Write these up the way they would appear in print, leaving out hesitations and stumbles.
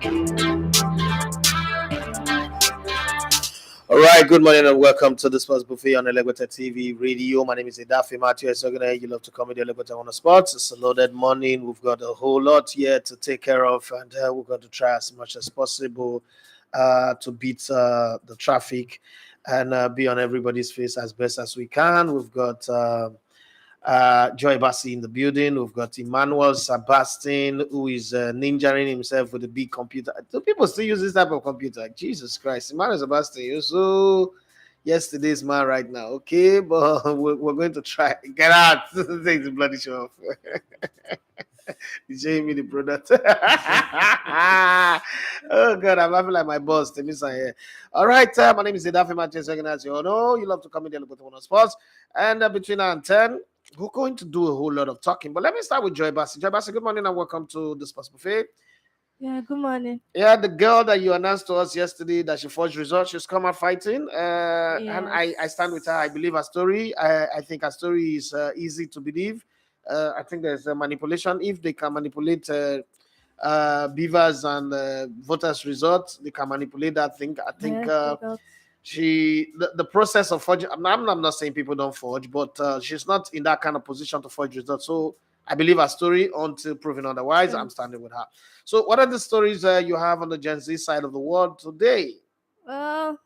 All right, good morning and welcome to the Sports Buffet on Elegota TV Radio. My name is Edafi Matthew. You love to come with Elegota on the sports. It's a loaded morning. We've got a whole lot here to take care of, and we're going to try as much as possible to beat the traffic and be on everybody's face as best as we can. We've got Joy Bassi in the building. We've got Emmanuel Sebastian, who is ninjaing himself with a big computer. Do people still use this type of computer? Jesus Christ. Emmanuel Sebastian, you're so yesterday's man right now. Okay, but we're going to try. Get out. Take the bloody show off. He's showing me the product. Oh, God, I'm laughing like my boss. Here. All right, my name is Edafi Matthew. As you all know, you love to come in there with one sports. And between now and 10, we're going to do a whole lot of talking. But let me start with Joy Bassi. Joy Bassi, good morning and welcome to the Sports Buffet. Yeah, good morning. Yeah, the girl that you announced to us yesterday that she forged results, she's come out fighting. Yes. And I stand with her. I believe her story. I think her story is easy to believe. I think there's a manipulation. If they can manipulate beavers and voters' results, they can manipulate that thing. I think the process of forging. I'm not saying people don't forge, but she's not in that kind of position to forge results. So I believe her story until proven otherwise. Yes. I'm standing with her. So what are the stories you have on the Gen Z side of the world today? Well,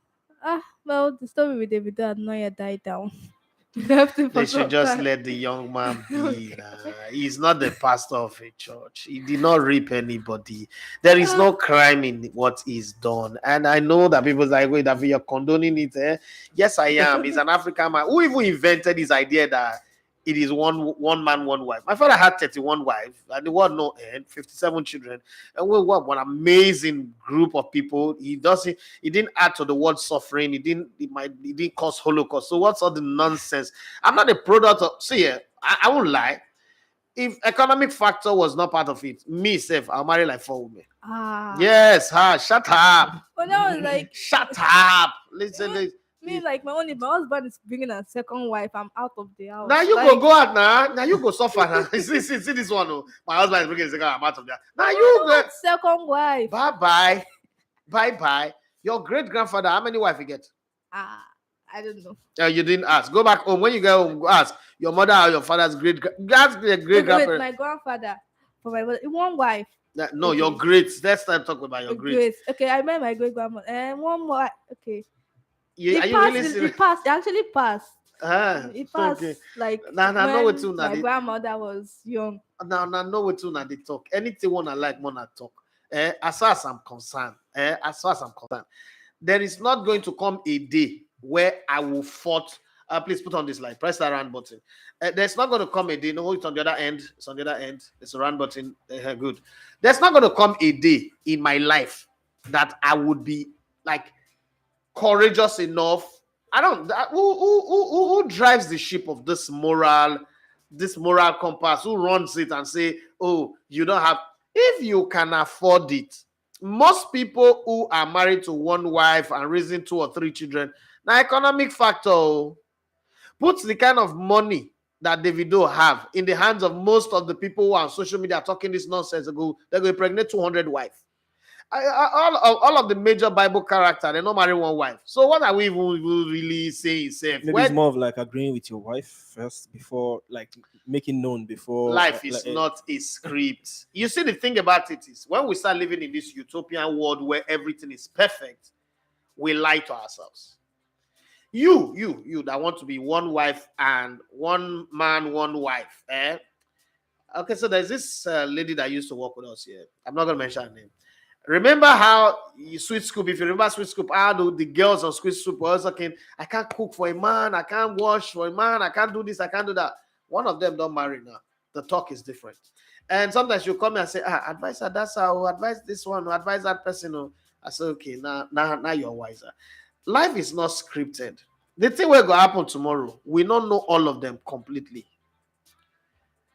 the story with David de had not yet died down. They should just let the young man be. He's not the pastor of a church. He did not rape anybody. There is no crime in what he's done. And I know that people say, wait, that you're condoning it. Yes, I am. He's an African man. Who even invented this idea that it is one man, one wife? My father had 31 wives, and there was no end, 57 children. And what one amazing group of people. He didn't add to the world suffering. He didn't cause Holocaust. So what's all the nonsense? I'm not a product of. See, I won't lie. If economic factor was not part of it, me self, I'll marry like 4 women. Yes, shut up. But that was like shut up. Listen. Me, like my husband is bringing a second wife. I'm out of the house. Now you go out now. Now you go suffer now. see this one. Oh. My husband is bringing a second. I'm out of there. Now you go second wife. Bye. Your great grandfather, how many wives you get? I don't know. You didn't ask. Go back home. When you go home, go ask your mother or your father's great grandparents. My grandfather for my mother, one wife. No, okay. Your greats. Let's start talking about your greats. Okay, I met my great grandmother and one more. Okay. Yeah, it passed. It actually passed. It passed. Okay. Like now know what to my grandmother was young. Now know what to they talk. Anything one I like, one I talk. As far as I'm concerned, there is not going to come a day where I will fight. Please put on this light. Press that round button. There's not going to come a day. No, it's on the other end. It's on the other end. It's a round button. Good. There's not going to come a day in my life that I would be like courageous enough. I don't. Who drives the ship of this moral compass? Who runs it and say, "Oh, you don't have." If you can afford it, most people who are married to one wife and raising 2 or 3 children, now economic factor puts the kind of money that Davido have in the hands of most of the people who are on social media talking this nonsense. They're going to impregnate 200 wives. All of the major Bible characters, they don't marry one wife. So what are we really saying? Maybe it's more of like agreeing with your wife first before, like making known before. Life is not a script. You see, the thing about it is when we start living in this utopian world where everything is perfect, we lie to ourselves. You that want to be one wife and one man, one wife. Okay, so there's this lady that used to work with us here. I'm not going to mention her name. Remember how Sweet Scoop, if you remember Sweet Scoop, how the girls on Sweet Scoop were also saying, I can't cook for a man, I can't wash for a man, I can't do this, I can't do that. One of them don't marry now. The talk is different. And sometimes you come and say, advise her, that's how, advise this one, advise that person. I say, okay, now you're wiser. Life is not scripted. The thing will go happen tomorrow. We don't know all of them completely.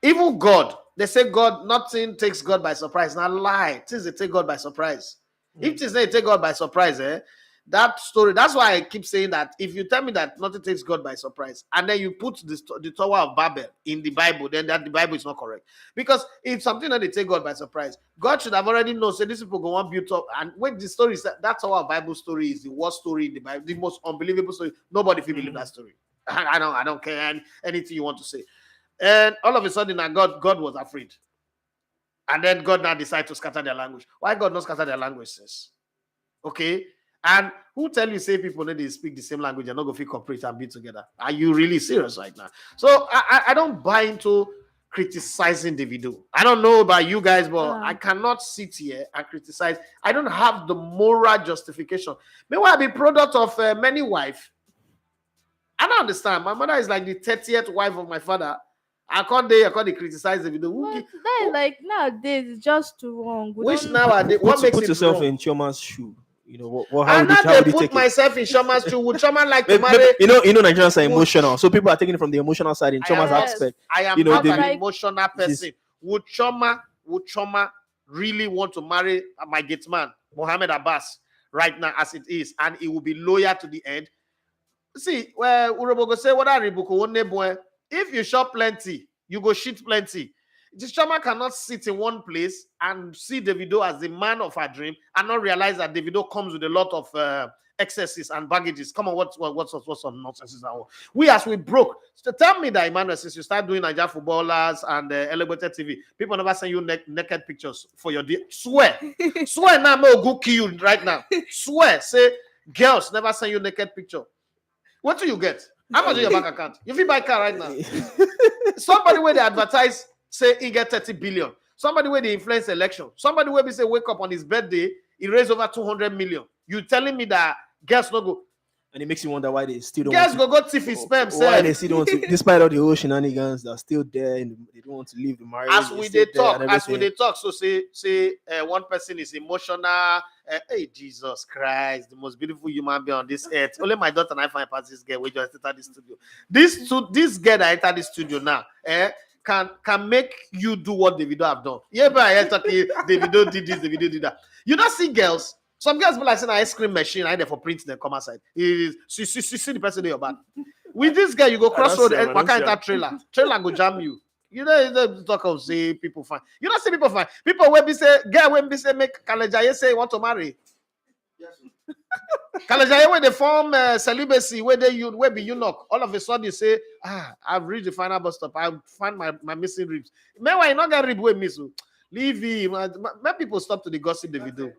Even God, they say God, nothing takes God by surprise. Now lie. Things they take God by surprise. If things they take God by surprise, that story. That's why I keep saying that if you tell me that nothing takes God by surprise, and then you put the Tower of Babel in the Bible, then that the Bible is not correct. Because if something that they take God by surprise, God should have already known. So these people go on built up. And when the story is that Tower of Bible story is the worst story in the Bible, the most unbelievable story. Nobody will believe that story. I don't care anything you want to say. And all of a sudden, God was afraid. And then God now decided to scatter their language. Why God not scatter their language, sis? Okay? And who tell you say people that they speak the same language and not go feel cooperate and be together? Are you really serious right now? So I don't buy into criticizing Davido. I don't know about you guys, but I cannot sit here and criticize. I don't have the moral justification. Meanwhile, I be product of many wives. I don't understand. My mother is like the 30th wife of my father. I can't criticize Davido. That is like nowadays it's just too wrong. Which nowadays what makes put it yourself wrong? in Chioma's shoe. You know what? And now they put myself in Chioma's shoe. Would Chioma like to marry? You know, Nigerians are emotional, so people are taking it from the emotional side in Chioma's aspect. I am not an emotional person. Would Chioma really want to marry my gate man, Mohammed Abbas, right now as it is, and he will be loyal to the end? See, well, Urobogo say what I if you shop plenty, you go shit plenty. Chioma cannot sit in one place and see Davido as the man of her dream and not realize that Davido comes with a lot of excesses and baggages. Come on, what's some nonsense? We broke. So tell me that, Emmanuel, since you start doing Nigeria footballers and elevated TV, people never send you naked pictures for your deal. Swear now, I'm going to kill you right now. Swear, say girls never send you naked picture. What do you get? How much is your bank account? If you buy a car right now, somebody where they advertise say he get 30 billion. Somebody where they influence election. Somebody where we say wake up on his birthday, he raised over 200 million. You telling me that girls no go? And it makes you wonder why they still don't. Girls go thief his sperm. Why they still don't, despite all the old shenanigans that are still there, and they don't want to leave the marriage. As we talk, so say one person is emotional. Hey, Jesus Christ, the most beautiful human being on this earth. Only my daughter and I find past this girl. We just entered the studio. This girl that entered the studio now, can make you do what Davido have done. Yeah, but I talking Davido did this, Davido did that. You don't see girls. Some girls be like saying an ice cream machine, I there for print the come outside. See the person in your back. With this guy, you go crossroad and enter trailer. Trailer go jam you. You know, talk of say people fine. You don't see people fine. People when be say, girl when be say make Kalejaye say want to marry. Yes. Kalejaye when they form celibacy, where be eunuch. All of a sudden you say, I've reached the final bus stop. I find my missing ribs. Meanwhile, you not get rib with miss. Leave him. Let people stop to the gossip the video.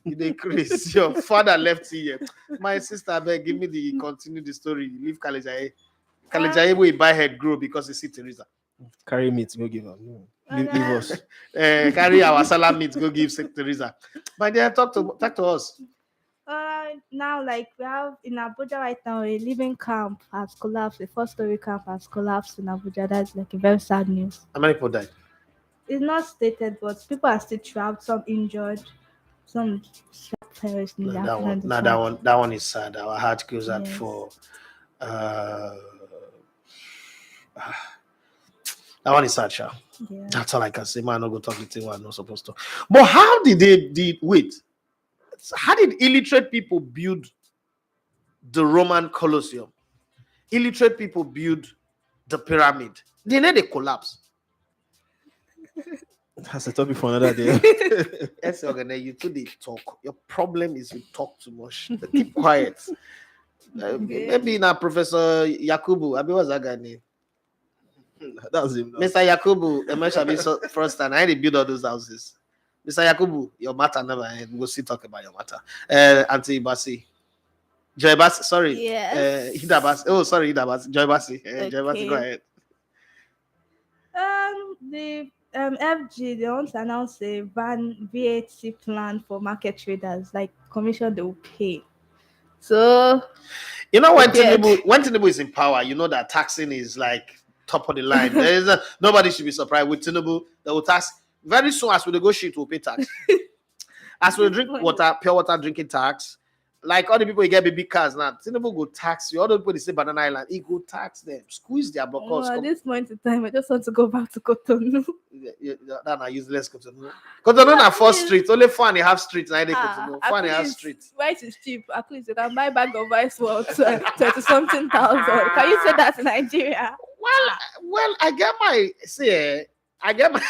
You decrease. Your father left here. My sister, give me continue the story. Leave Kalejaye. Kalejaye will buy head grow because he see Teresa. Carry meat, go give her. Leave us. Carry our salad meat, go give Teresa. My dear, talk to us. Now, like we have in Abuja right now, a living camp has collapsed. The first story camp has collapsed in Abuja. That's like a very sad news. How many people died? It's not stated, but people are still trapped. Some injured, some perished. That one is sad. Our heart goes out for. That one is sad, Sha. Yeah. That's all I can say. Man, I'm not going to talk the thing I'm not supposed to. But how did they wait? How did illiterate people build the Roman Colosseum? Illiterate people build the pyramid. Then they collapse. That's a topic for another day. Yes, you two they talk. Your problem is you talk too much. Keep quiet. Maybe now Professor Yakubu. What's that guy name? That's him. Mr. Yakubu, first time I had to build all those houses. Mr. Yakubu, your matter never end. We'll still talk about your matter. Auntie Basi. Joy Basi, sorry. Yes. Ida Basi. Oh, sorry, Ida Basi. Joy Basi. Joy Basi, go ahead. The FG, they want to announce a VAT plan for market traders, like commission they will pay. So, you know, when Tinubu is in power, you know that taxing is like top of the line. Nobody should be surprised with Tinubu. They will tax very soon as we negotiate. We'll pay tax. As we drink water, pure water drinking tax, Like all the people you get big cars now, Tinubu go tax you. All the people they say Banana Island, he go tax them, squeeze their blockers. At this point in time, I just want to go back to Cotonou. That are useless Cotonou. Cotonou na 4 streets, only 4.5 streets. Now they Cotonou, At 4.5 least streets. rice is cheap. At least you can buy bag of rice for 20 something thousand. Can you say that in Nigeria? Well, I get my I get my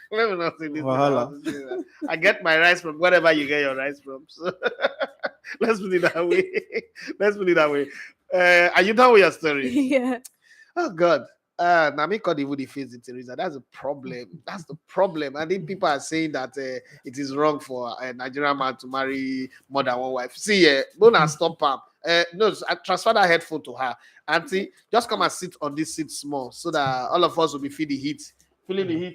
let me not say this. Wahala. I get my rice from wherever you get your rice from. So let's put it that way. Let's put it that way. Are you done with your story? Yeah. Oh God. Nami called even the face it, Teresa. That's a problem. That's the problem. I think people are saying that it is wrong for a Nigerian man to marry more than one wife. See, don't stop her. No, I transfer that headphone to her. Auntie, just come and sit on this seat small so that all of us will be feeling the heat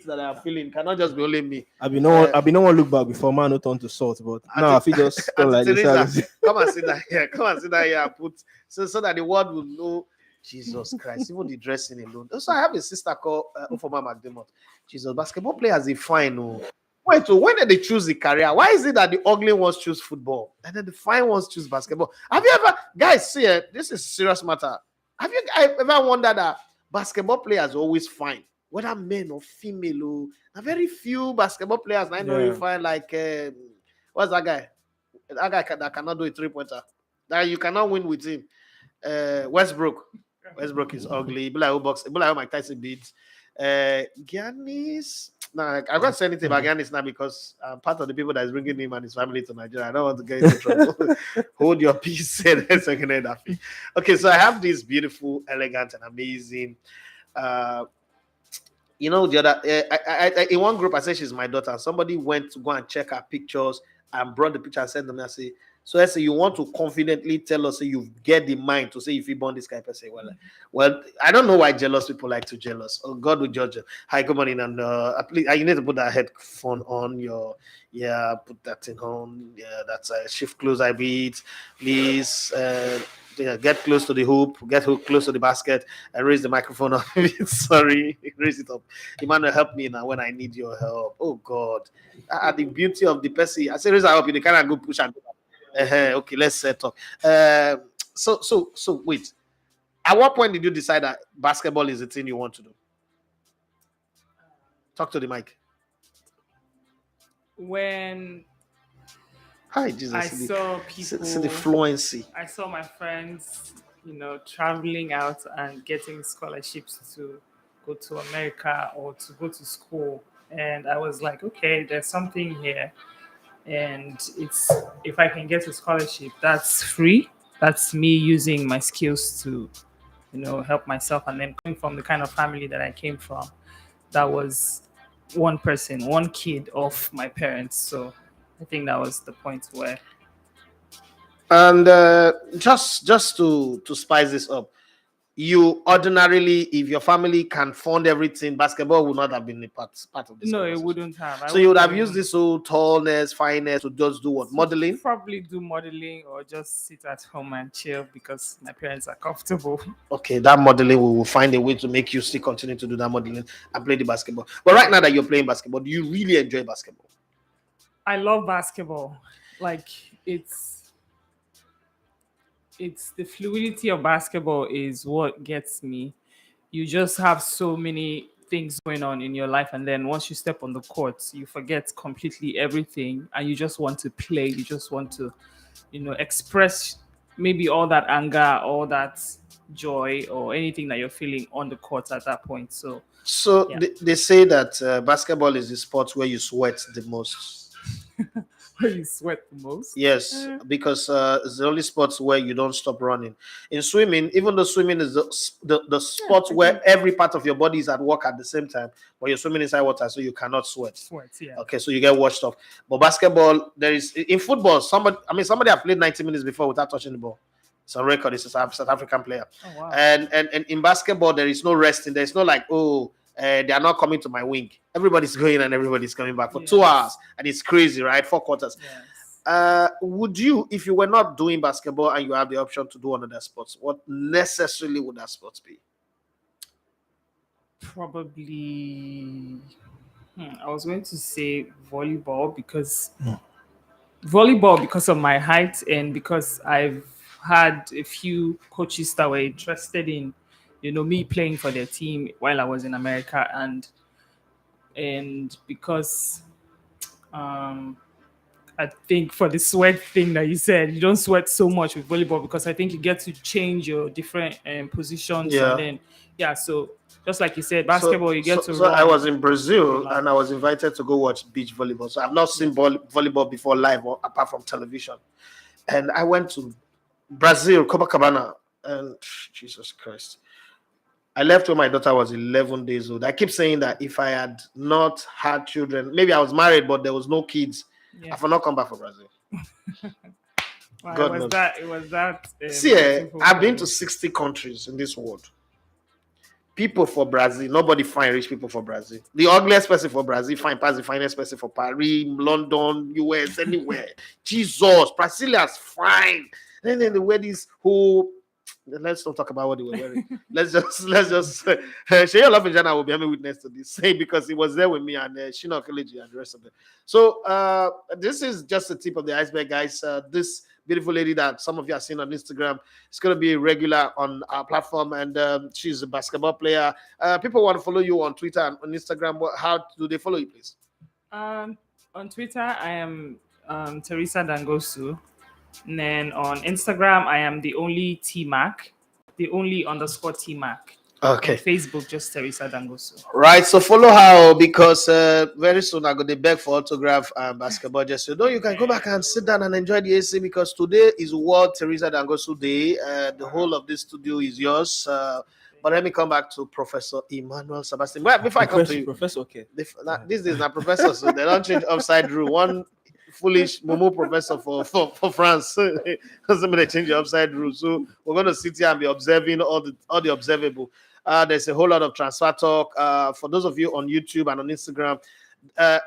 that I am feeling. Cannot just be only me. I be no one look back before man not turn to salt, but now I feel just turn like Teresa, this. come and sit down here. Come and sit down here and put so that the world will know. Jesus Christ, even the dressing alone. Also, I have a sister called Ufoma McDermott. Jesus, basketball players they fine. Oh. Wait, so when did they choose the career? Why is it that the ugly ones choose football and then the fine ones choose basketball? Have you ever, guys, see, this is a serious matter. Have you ever wondered that basketball players are always fine, whether men or female? Oh, very few basketball players I know you find like what's that guy? That guy that cannot do a 3-pointer. That you cannot win with him. Westbrook. Westbrook is ugly. Be like Obox. Be like Mike Tyson beats. Giannis. Nah, I can't say anything about Giannis now because I'm part of the people that is bringing him and his family to Nigeria. I don't want to get into trouble. Hold your peace. Okay, so I have this beautiful, elegant, and amazing. You know, the other I in one group I said she's my daughter. Somebody went to go and check her pictures and brought the picture and sent them. I say, so I say you want to confidently tell us, say you get the mind to say if you born this guy per se. Well, I don't know why jealous people like to jealous. Oh, God will judge you. Hi, good morning, and please, you need to put that headphone on your put that thing on. Yeah, that's a shift close. I beat, please. Get close to the hoop, close to the basket, and raise the microphone up. Sorry, raise it up. Emmanuel, help me now when I need your help. Oh God, the beauty of the person. I say, raise her up. You cannot go push and do that. Okay, let's talk. So wait. At what point did you decide that basketball is the thing you want to do? Talk to the mic. When Hi, Jesus. I saw people, see the fluency. I saw my friends, traveling out and getting scholarships to go to America or to go to school. And I was like, okay, there's something here. And it's if I can get a scholarship, that's free. That's me using my skills to, help myself. And then coming from the kind of family that I came from, that was one person, one kid of my parents. So I think that was the point where. And just to spice this up, you ordinarily, if your family can fund everything, basketball would not have been a part of this. No, it wouldn't have. So you would have used this whole tallness, fineness to just do what? Modeling? Probably do modeling or just sit at home and chill because my parents are comfortable. Okay, that modeling, we will find a way to make you still continue to do that modeling and play the basketball. But right now that you're playing basketball, do you really enjoy basketball? I love basketball. Like it's the fluidity of basketball is what gets me. You just have so many things going on in your life, and then once you step on the court, you forget completely everything and you just want to play. You just want to, express maybe all that anger, all that joy, or anything that you're feeling on the court at that point. So yeah. They say that basketball is the sport where you sweat the most. Where you sweat the most? Yes, because it's the only sports where you don't stop running. In swimming, even though swimming is the sport where every part of your body is at work at the same time, but you're swimming inside water, so you cannot sweat. Yeah. Okay, so you get washed off. But basketball, there is in football, somebody have played 90 minutes before without touching the ball. It's on record. It's a South African player. Oh, wow. And in basketball, there is no resting. There's no like, they are not coming to my wing. Everybody's going and everybody's coming back for 2 hours, and it's crazy, right? 4 quarters. Yes. Would you, if you were not doing basketball and you have the option to do another sports, what necessarily would that sports be? Probably, I was going to say volleyball because volleyball because of my height and because I've had a few coaches that were interested in, me playing for their team while I was in America, and because um, I think for the sweat thing that you said, you don't sweat so much with volleyball because I think you get to change your different positions and Yeah. then so just like you said, So, basketball you get so, to so I run. was in Brazil Relax. and I was invited to go watch beach volleyball. So I've not seen volleyball before live or apart from television. And I went to Brazil, Copacabana, and Jesus Christ. I left when my daughter was 11 days old. I keep saying that if I had not had children, maybe I was married, but there was no kids, I would not come back for Brazil. Well, God knows. It was that. See, I've been to 60 countries in this world. People for Brazil, nobody find rich people for Brazil. The ugliest person for Brazil find pass the finest person for Paris, London, US, anywhere. Jesus, Brazilians fine. And then they wear this whole. Let's not talk about what they were wearing. let's just Shea Love will be a witness to this, same because he was there with me and Shina Kelechi and the rest of it. So this is just the tip of the iceberg, guys. This beautiful lady that some of you have seen on Instagram is going to be a regular on our platform, and she's a basketball player. People want to follow you on Twitter and on Instagram. How do they follow you, please? On Twitter, I am Teresa Dangosu. And then on Instagram, I am the only T-Mac, the only _ T-Mac. Okay. On Facebook, just Teresa Dangosu. Right, so follow her because very soon I'm going to beg for autograph and basketball just so you can go back and sit down and enjoy the AC because today is World Teresa Dangosu Day. The whole of this studio is yours. But let me come back to Professor Emmanuel Sebastian. Well, before I come to you, Professor, okay. This is not professor, so they don't change upside rule. One foolish Momo professor for France. Because they change the upside rule. So we're going to sit here and be observing all the observable. There's a whole lot of transfer talk. For those of you on YouTube and on Instagram,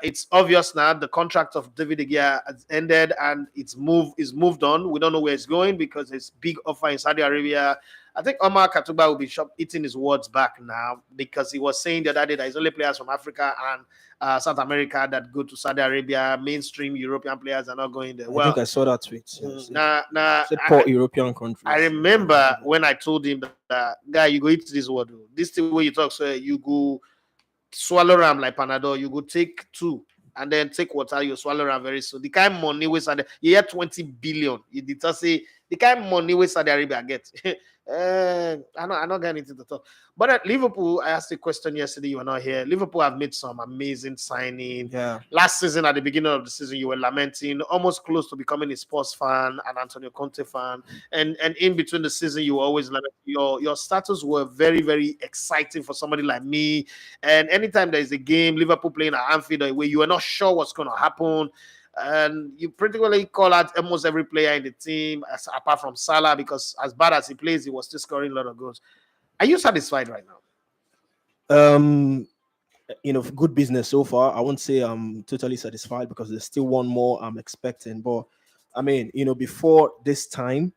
it's obvious now the contract of David de Gea has ended and it's moved on. We don't know where it's going because there's big offer in Saudi Arabia. I think Omar Katuba will be eating his words back now because he was saying the other day that it's only players from Africa and South America that go to Saudi Arabia. Mainstream European players are not going there. I think I saw that tweet. Poor European countries. I remember when I told him that guy, you go eat this word. This thing where you talk, so you go swallow ram like Panadol. You go take 2 and then take water. You swallow ram very soon. The kind of money we Saudi, you get 20 billion. You did just say the kind of money we Saudi Arabia get. I'm not getting into the talk. But at Liverpool, I asked a question yesterday. You were not here. Liverpool have made some amazing signing. Yeah. Last season, at the beginning of the season, you were lamenting, almost close to becoming a Spurs fan, an Antonio Conte fan, and in between the season, you were always lamenting. Your status were very, very exciting for somebody like me. And anytime there is a game, Liverpool playing at Anfield, where you are not sure what's going to happen. And you particularly call out almost every player in the team, apart from Salah, because as bad as he plays, he was still scoring a lot of goals. Are you satisfied right now? Good business so far. I won't say I'm totally satisfied because there's still one more I'm expecting. But I mean, before this time,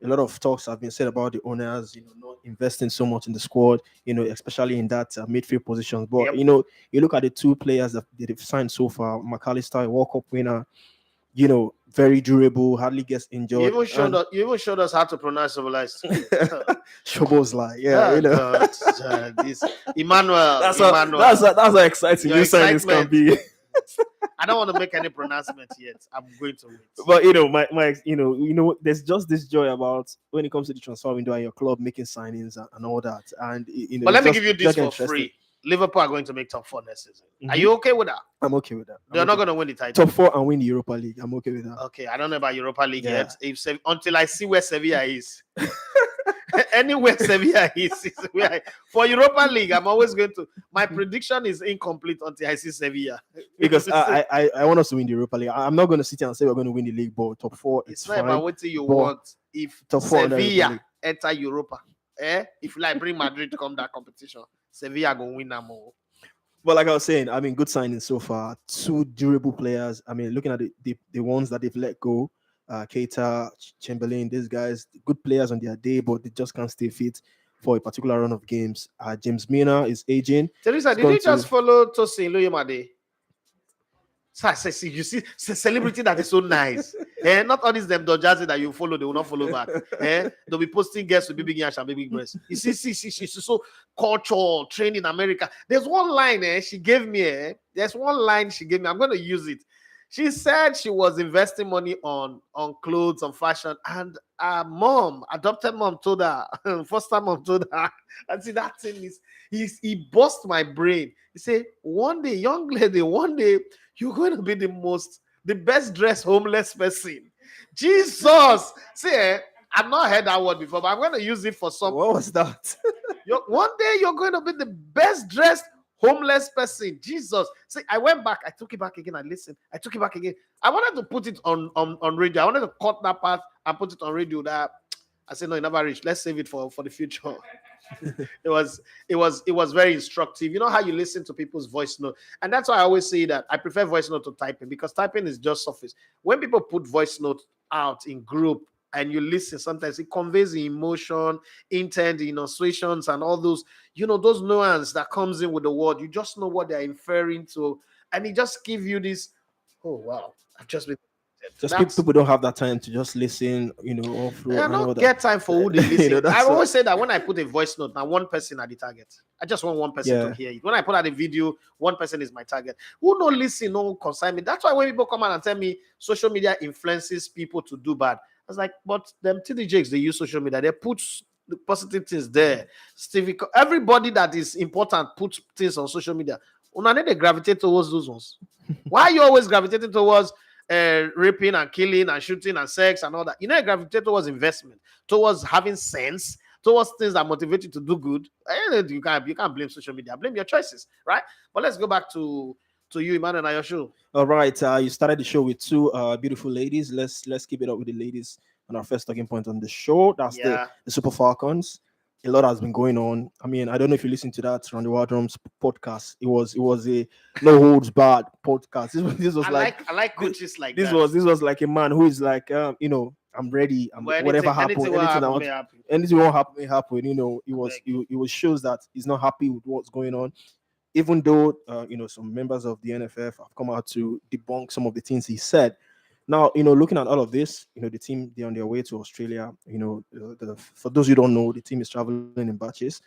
a lot of talks have been said about the owners, not investing so much in the squad, especially in that midfield positions. But, you look at the 2 players that they've signed so far, McAllister, a World Cup winner, very durable, hardly gets injured. You even showed us how to pronounce civilized. Shobozlai, this Emmanuel. That's how exciting your signings can be. I don't want to make any pronouncement yet. I'm going to wait. But my there's just this joy about when it comes to the transfer window and your club making signings and all that. And but let me give you this for free. Liverpool are going to make top 4 next season. Mm-hmm. Are you okay with that? I'm okay with that. They're not going to win the title. Top 4 and win the Europa League. I'm okay with that. Okay, I don't know about Europa League yet. Until I see where Sevilla is. Anywhere Sevilla is where for Europa League, I'm always going to. My prediction is incomplete until I see Sevilla. Because I want us to win the Europa League. I'm not going to sit here and say we're going to win the league, but top 4 it's not about what you want. If Sevilla enter Europa, if you like bring Madrid to come that competition, Sevilla gonna win them all. But like I was saying, I mean, good signings so far. 2 durable players. I mean, looking at the ones that they've let go, Keita, Chamberlain, these guys, good players on their day, but they just can't stay fit for a particular run of games. James Milner is aging. Teresa, did you just follow Tosin Loyemade? So I said, see, you see, it's a celebrity that is so nice. Not all these them Dodgers that you follow, they will not follow back. They'll be posting guests with big ass and big breasts. You see, she's so cultural, trained in America. There's one line she gave me. There's one line she gave me. I'm going to use it. She said she was investing money on clothes, on fashion, and her mom, adopted mom, told her, foster mom told her, and see that thing is, he bust my brain. He said, one day, young lady, one day, you're going to be the best dressed homeless person. Jesus! See, I've not heard that word before, but I'm going to use it for some. What was that? One day you're going to be the best dressed homeless person. Jesus. See, I went back. I took it back again. I listened. I took it back again. I wanted to put it on radio. I wanted to cut that part and put it on radio. That I said, no, it never reached. Let's save it for the future. It was very instructive. You know how you listen to people's voice note, and that's why I always say that I prefer voice note to typing, because typing is just surface. When people put voice note out in group and you listen, sometimes it conveys the emotion, intent, the enunciations, and all those, those nuance that comes in with the word. You just know what they're inferring to, and it just gives you this. Oh wow, I've just been. People don't have that time to just listen, all through. I don't get time for who they listen. I always say that when I put a voice note, now one person at the target. I just want one person to hear it. When I put out a video, one person is my target. Who no listen, no consign me. That's why when people come out and tell me social media influences people to do bad, I was like, but them TDJs, they use social media. They put the positive things there. Stevie, everybody that is important puts things on social media. Unana, they gravitate towards those ones. Why are you always gravitating towards raping and killing and shooting and sex and all that? You gravitate towards investment, towards having sense, towards things that motivate you to do good. You can't blame social media. Blame your choices, right? But let's go back to you, Emmanuel, and your show. All right, you started the show with two beautiful ladies. Let's keep it up with the ladies on our first talking point on the show. That's the Super Falcons. A lot has been going on. I mean, I don't know if you listen to that Randy Wardrum's podcast. It was a no holds barred podcast. This was I like coaches like this. That. This was like a man who is like, I'm ready. Whatever happens, anything won't happen. It was shows that he's not happy with what's going on. Even though some members of the NFF have come out to debunk some of the things he said. Now, looking at all of this, the team, they're on their way to Australia. For those who don't know, the team is traveling in batches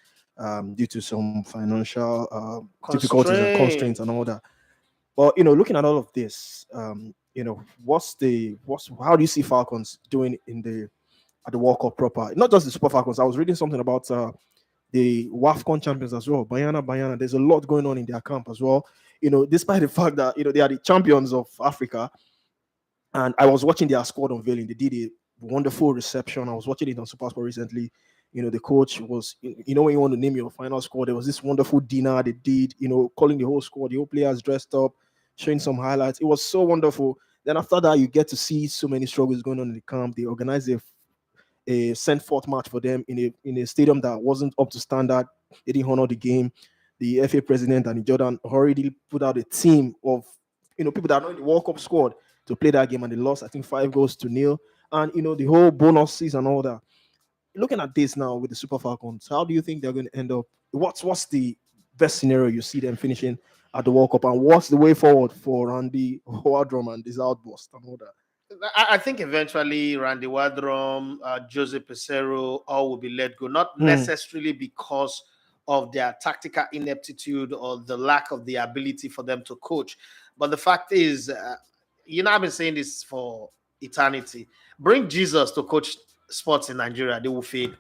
due to some financial difficulties and constraints and all that. But, looking at all of this, how do you see Falcons doing at the World Cup proper? Not just the Super Falcons. I was reading something about the WAFCON champions as well. Bayana. There's a lot going on in their camp as well. Despite the fact that, they are the champions of Africa. And I was watching their squad unveiling. They did a wonderful reception. I was watching it on SuperSport recently. The coach was, when you want to name your final squad, there was this wonderful dinner they did, calling the whole squad, the whole players dressed up, showing some highlights. It was so wonderful. Then after that, you get to see so many struggles going on in the camp. They organized a send-forth match for them in a stadium that wasn't up to standard. They didn't honor the game. The FA president and Jordan already put out a team of, people that are in the World Cup squad to play that game, and they lost, I think, 5-0. And the whole bonuses and all that. Looking at this now with the Super Falcons, how do you think they're going to end up? What's the best scenario you see them finishing at the World Cup, and what's the way forward for Randy Wardrum and this outburst and all that? I think eventually Randy Wardrum, Jose Peseiro, all will be let go, not necessarily because of their tactical ineptitude or the lack of the ability for them to coach, but the fact is, I've been saying this for eternity. Bring Jesus to coach sports in Nigeria, they will fail.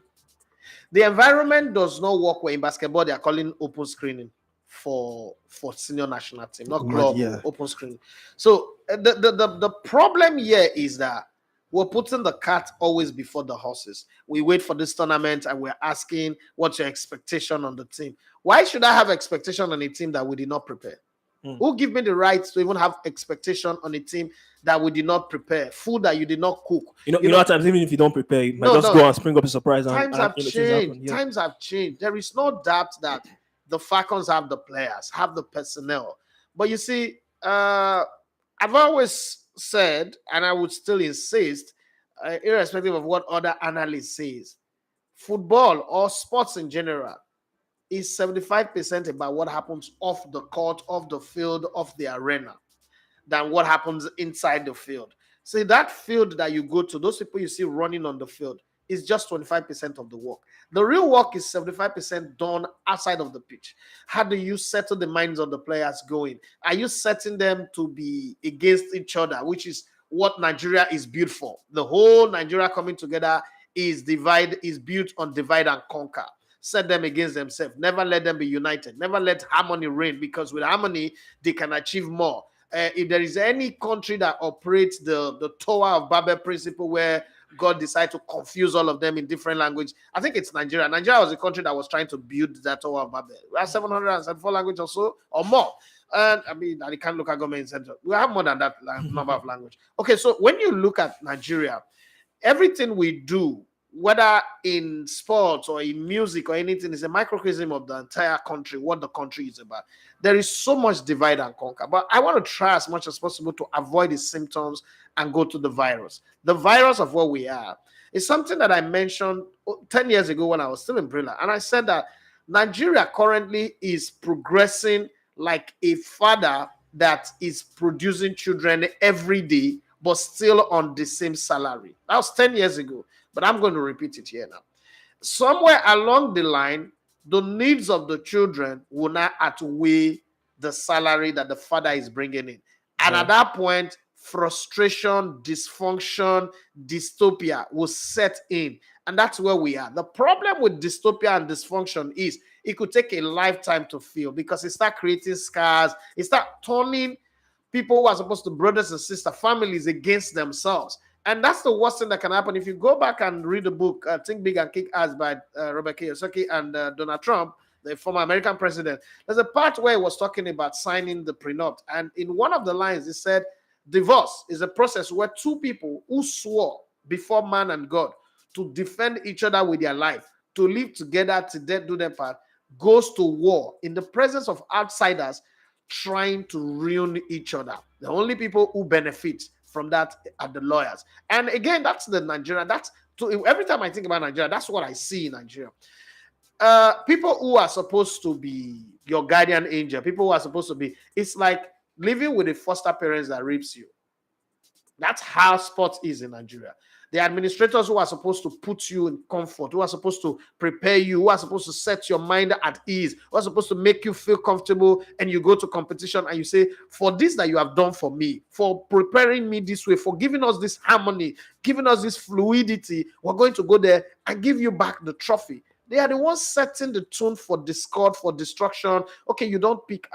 The environment does not work where in basketball they are calling open screening for senior national team, not global open screening. So the problem here is that we're putting the cart always before the horses. We wait for this tournament and we're asking, what's your expectation on the team? Why should I have expectation on a team that we did not prepare? Who give me the right to even have expectation on a team that we did not prepare, food that you did not cook? At times, even if you don't prepare, you might just go and spring up a surprise. Times have changed. Times have changed. There is no doubt that the Falcons have the players, have the personnel. But you see, I've always said, and I would still insist, irrespective of what other analysts say, football or sports in general is 75% about what happens off the court, off the field, off the arena. than what happens inside the field. See, that field that you go to, those people you see running on the field, is just 25% of the work. The real work is 75% done outside of the pitch. How do you settle the minds of the players going? Are you setting them to be against each other, which is what Nigeria is built for? The whole Nigeria coming together is built on divide and conquer. Set them against themselves. Never let them be united. Never let harmony reign, because with harmony, they can achieve more. If there is any country that operates the Tower of Babel principle, where God decided to confuse all of them in different language, I think it's Nigeria. Nigeria was a country that was trying to build that Tower of Babel. We have 774 languages or so, or more. And I mean, I can't look at government center. We have more than that number of language. Okay, so when you look at Nigeria, everything we do, whether in sports or in music or anything, is a microcosm of the entire country, what the country is about. There is so much divide and conquer, but I want to try as much as possible to avoid the symptoms and go to the virus. The virus of what we are is something that I mentioned 10 years ago when I was still in Brilla, and I said that Nigeria currently is progressing like a father that is producing children every day, but still on the same salary. That was 10 years ago, but I'm going to repeat it here now. Somewhere along the line, the needs of the children will not outweigh the salary that the father is bringing in. And at that point, frustration, dysfunction, dystopia will set in. And that's where we are. The problem with dystopia and dysfunction is it could take a lifetime to feel, because it starts creating scars. It starts turning people who are supposed to brothers and sisters, families, against themselves. And that's the worst thing that can happen. If you go back and read the book, Think Big and Kick Ass by Robert Kiyosaki and Donald Trump, the former American president, there's a part where he was talking about signing the prenup. And in one of the lines, he said, divorce is a process where two people who swore before man and God to defend each other with their life, to live together to death do their part, goes to war in the presence of outsiders trying to ruin each other. The only people who benefit from that are the lawyers. And again, that's the Nigeria. Every time I think about Nigeria, that's what I see in Nigeria. People who are supposed to be your guardian angel, people who are supposed to be, it's like living with a foster parents that rapes you. That's how sports is in Nigeria. The administrators who are supposed to put you in comfort, who are supposed to prepare you, who are supposed to set your mind at ease, who are supposed to make you feel comfortable, and you go to competition and you say, for this that you have done for me, for preparing me this way, for giving us this harmony, giving us this fluidity, we're going to go there and give you back the trophy. They are the ones setting the tone for discord, for destruction. Okay, you don't pick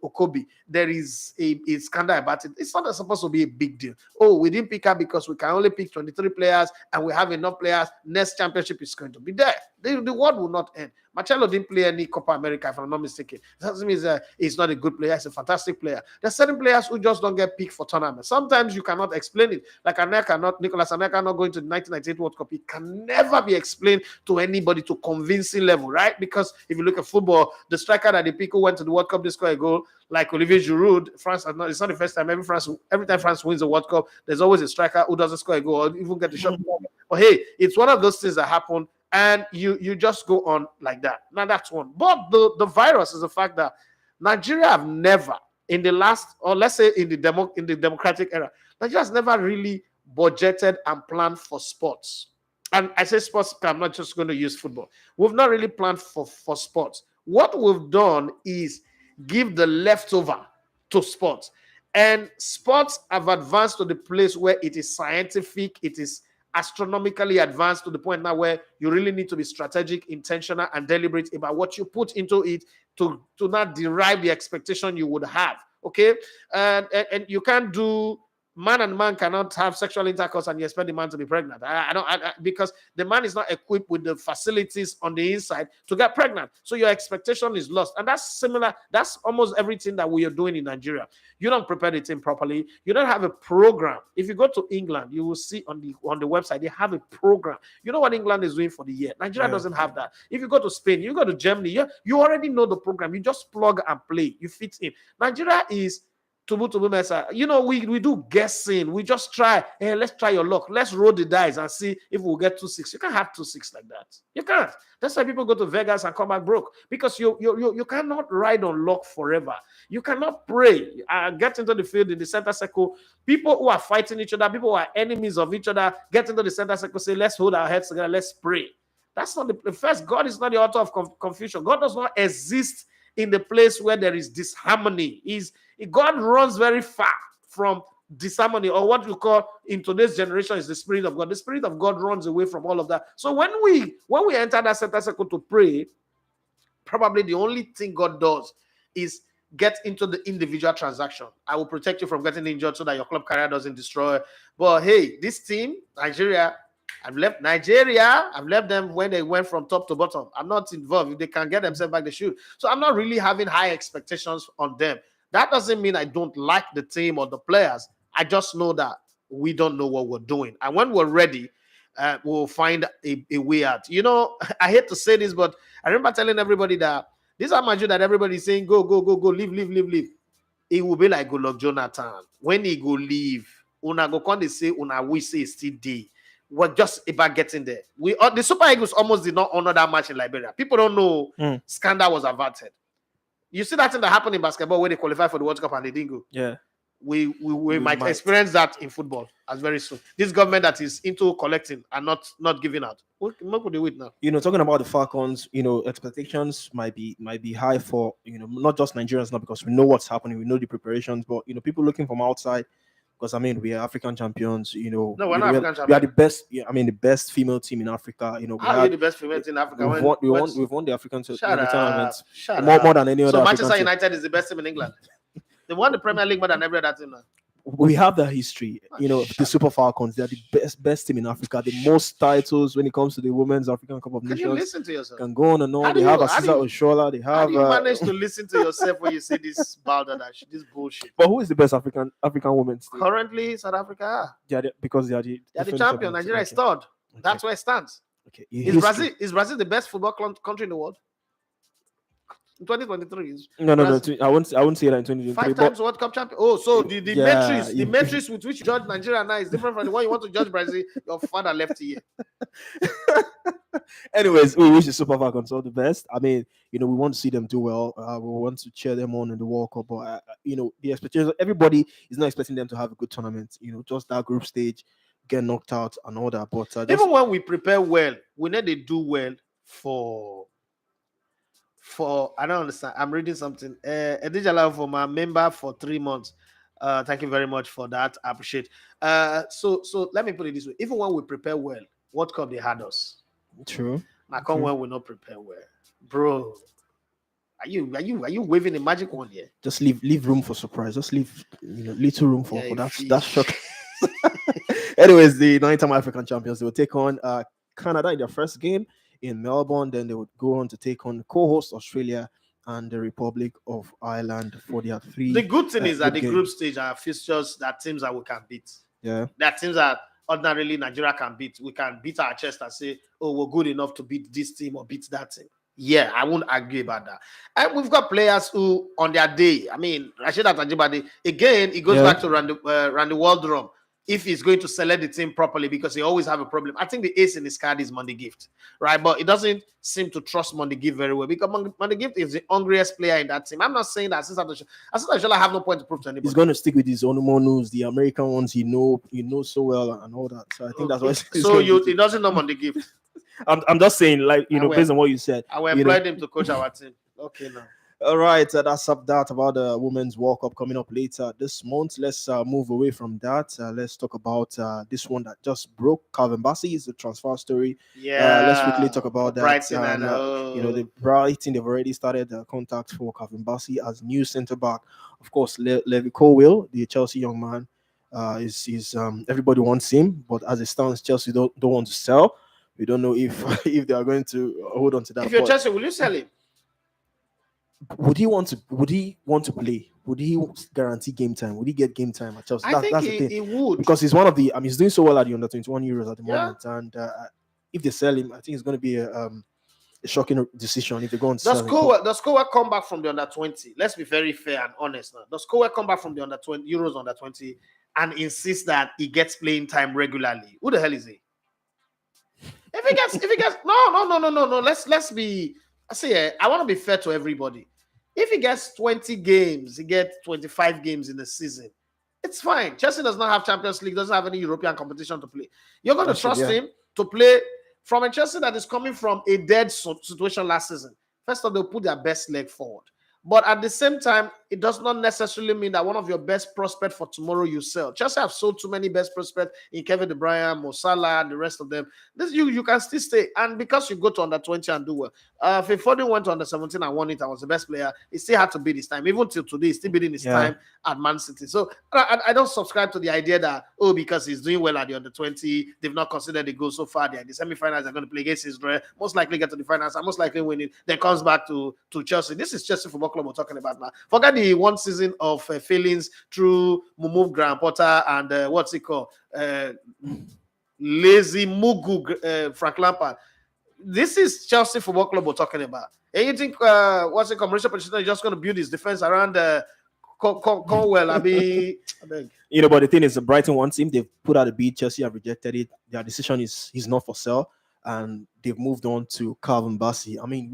Okobi. There is a scandal about it. It's not supposed to be a big deal. Oh, we didn't pick her because we can only pick 23 players and we have enough players. Next championship is going to be there. The world will not end. Marcelo didn't play any Copa America, if I'm not mistaken. That doesn't mean he's not a good player. He's a fantastic player. There's certain players who just don't get picked for tournaments. Sometimes you cannot explain it. Like Nicolas Anelka not going to the 1998 World Cup. It can never be explained to anybody to convincing level, right? Because if you look at football, the striker that the people went to the World Cup, they score a goal, like Olivier Giroud. France, it's not the first time. Every time France wins the World Cup, there's always a striker who doesn't score a goal or even get the shot. But hey, it's one of those things that happen. And you just go on like that. Now that's one. But the virus is the fact that Nigeria have never, in the last, or let's say in the democratic era, Nigeria has never really budgeted and planned for sports. And I say sports, I'm not just going to use football. We've not really planned for sports. What we've done is give the leftover to sports. And sports have advanced to the place where it is scientific, it is astronomically advanced to the point now where you really need to be strategic, intentional, and deliberate about what you put into it to not derive the expectation you would have. Okay, and you can't do. Man and man cannot have sexual intercourse and you expect the man to be pregnant. Because the man is not equipped with the facilities on the inside to get pregnant. So your expectation is lost. And that's similar. That's almost everything that we are doing in Nigeria. You don't prepare the team properly. You don't have a program. If you go to England, you will see on the website, they have a program. You know what England is doing for the year. Nigeria doesn't have that. If you go to Spain, you go to Germany, you already know the program. You just plug and play. You fit in. Nigeria is Tubu Mesa. You know, we do guessing. We just try. Hey, let's try your luck. Let's roll the dice and see if we'll get 2-6. You can't have 2-6 like that. You can't. That's why people go to Vegas and come back broke, because you cannot ride on luck forever. You cannot pray. Get into the field in the center circle. People who are fighting each other, people who are enemies of each other, get into the center circle. Say, let's hold our heads together. Let's pray. That's not the first. God is not the author of confusion. God does not exist in the place where there is disharmony. God runs very far from disharmony, or what you call in today's generation is the Spirit of God. The Spirit of God runs away from all of that. So when we enter that center circle to pray, probably the only thing God does is get into the individual transaction. I will protect you from getting injured so that your club career doesn't destroy. But hey, this team, Nigeria, I've left them when they went from top to bottom. I'm not involved. If they can get themselves back, they should. So I'm not really having high expectations on them. That doesn't mean I don't like the team or the players. I just know that we don't know what we're doing. And when we're ready, we'll find a way out. You know, I hate to say this, but I remember telling everybody that this is Amaju that everybody's saying, go, leave. It will be like Goodluck Jonathan. When he go leave, una go come they say, una we say still day. We're just about getting there. The Super Eagles almost did not honor that match in Liberia. People don't know scandal was averted. You see that thing that happened in basketball when they qualified for the World Cup and they didn't go. Yeah. We might experience that in football as very soon. This government that is into collecting and not giving out. What could they wait now? You know, talking about the Falcons, you know, expectations might be high for, you know, not just Nigerians now, because we know what's happening, we know the preparations, but you know, people looking from outside. Because I mean, we are African champions. You know, no, we're not African champions. We are the best. Yeah, I mean, the best female team in Africa. You know, how are you the best female team in Africa? We've won the African tournament more than any other. So Manchester United is the best team in England. They won the Premier League more than every other team now. We have that history. You know, the Super Falcons. They are the best team in Africa. The most titles when it comes to the Women's African Cup of Nations. Can you listen to yourself? Can go on and on. They have Asisa Oshola. They have. How do you manage to listen to yourself when you say this balderdash, this bullshit? But who is the best African women? Currently, South Africa. Because they are the champion. Nigeria is third. Okay. That's where it stands. Okay. Is Brazil the best football country in the world? 2023 no. I won't say that in 2023. 5 times World Cup champion. Oh, so the matrix with which you judge Nigeria now is different from the one you want to judge Brazil. Your father left here. Anyways, we wish the Super Falcons all the best. I mean, you know, we want to see them do well. We want to cheer them on in the World Cup. But you know, the expectations. Everybody is not expecting them to have a good tournament. You know, just that group stage, get knocked out and all that. But even when we prepare well, we need to do well for I don't understand. I'm reading something. Edijala for my member for 3 months. Thank you very much for that. I appreciate. So let me put it this way. Even when we prepare well, World Cup they had us. True. When we not prepare well, bro. Are you waving a magic wand here? Just leave room for surprise. Just leave little room for that shock. Anyways, the 9-time African champions, they will take on Canada in their first game in Melbourne. Then they would go on to take on co-host Australia and the Republic of Ireland for their 3. The good thing is that the group stage are fixtures that teams that we can beat. Yeah. That teams that ordinarily Nigeria can beat. We can beat our chest and say, oh, we're good enough to beat this team or beat that team. Yeah, I won't agree about that. And we've got players who, on their day, I mean, Rashid Atajibade, again, it goes back to Randy Waldrum. If he's going to select the team properly, because he always have a problem. I think the ace in his card is Monday Gift, right? But it doesn't seem to trust Monday Gift very well, because Monday Gift is the hungriest player in that team. I'm not saying that since I have no point to prove to anybody. He's going to stick with his own news, the American ones he knows so well and all that. So I think that's why. So he doesn't know Monday Gift. I'm just saying, like, based on what you said. I will employ him to coach our team. Okay, now. All right, that's that about the Women's World Cup coming up later this month. Let's move away from that. Let's talk about this one that just broke. Calvin Bassey is the transfer story. Yeah. Let's quickly talk about that. Brighton the Brighton, they've already started contact for Calvin Bassey as new centre back. Of course, Levi Colwill, the Chelsea young man, is everybody wants him, but as it stands, Chelsea don't want to sell. We don't know if they are going to hold on to that. If you're Chelsea, will you sell him? Would he want to play? Would he guarantee game time? Would he get game time at Chelsea? I think that's the thing. He would, because he's one of the. He's doing so well at the under 21 Euros at the moment, and if they sell him, I think it's going to be a shocking decision if they go on Does selling. Kowa come back from the under 20? Let's be very fair and honest now. Does Kowa come back from the under 20 Euros under 20 and insist that he gets playing time regularly? Who the hell is he? If he gets no. Let's be. I want to be fair to everybody. If he gets 20 games, he gets 25 games in the season. It's fine. Chelsea does not have Champions League, doesn't have any European competition to play. You're going to trust him to play from a Chelsea that is coming from a dead situation last season. First of all, they'll put their best leg forward. But at the same time, it does not necessarily mean that one of your best prospects for tomorrow you sell. Chelsea have sold too many best prospects in Kevin De Bruyne, Mo Salah, and the rest of them. This you can still stay. And because you go to under 20 and do well. If Foden went to under 17 and won it, I was the best player. He still had to beat his time. Even till today, he's still beating his time at Man City. So I don't subscribe to the idea that, because he's doing well at the under 20, they've not considered the goal so far. They're in the semi-finals, they're going to play against Israel, most likely get to the finals, and most likely win it, then comes back to Chelsea. This is Chelsea Football Club we're talking about now. Forget the one season of failings through Mumu, Graham Potter, and what's it called? Lazy Mugu, Frank Lampard. This is Chelsea Football Club we're talking about. And you think, Mauricio Pochettino is just going to build his defense around Conwell? But the thing is, the Brighton one team, they've put out a bid. Chelsea have rejected it. Their decision is he's not for sale, and they've moved on to Calvin Bassey. I mean,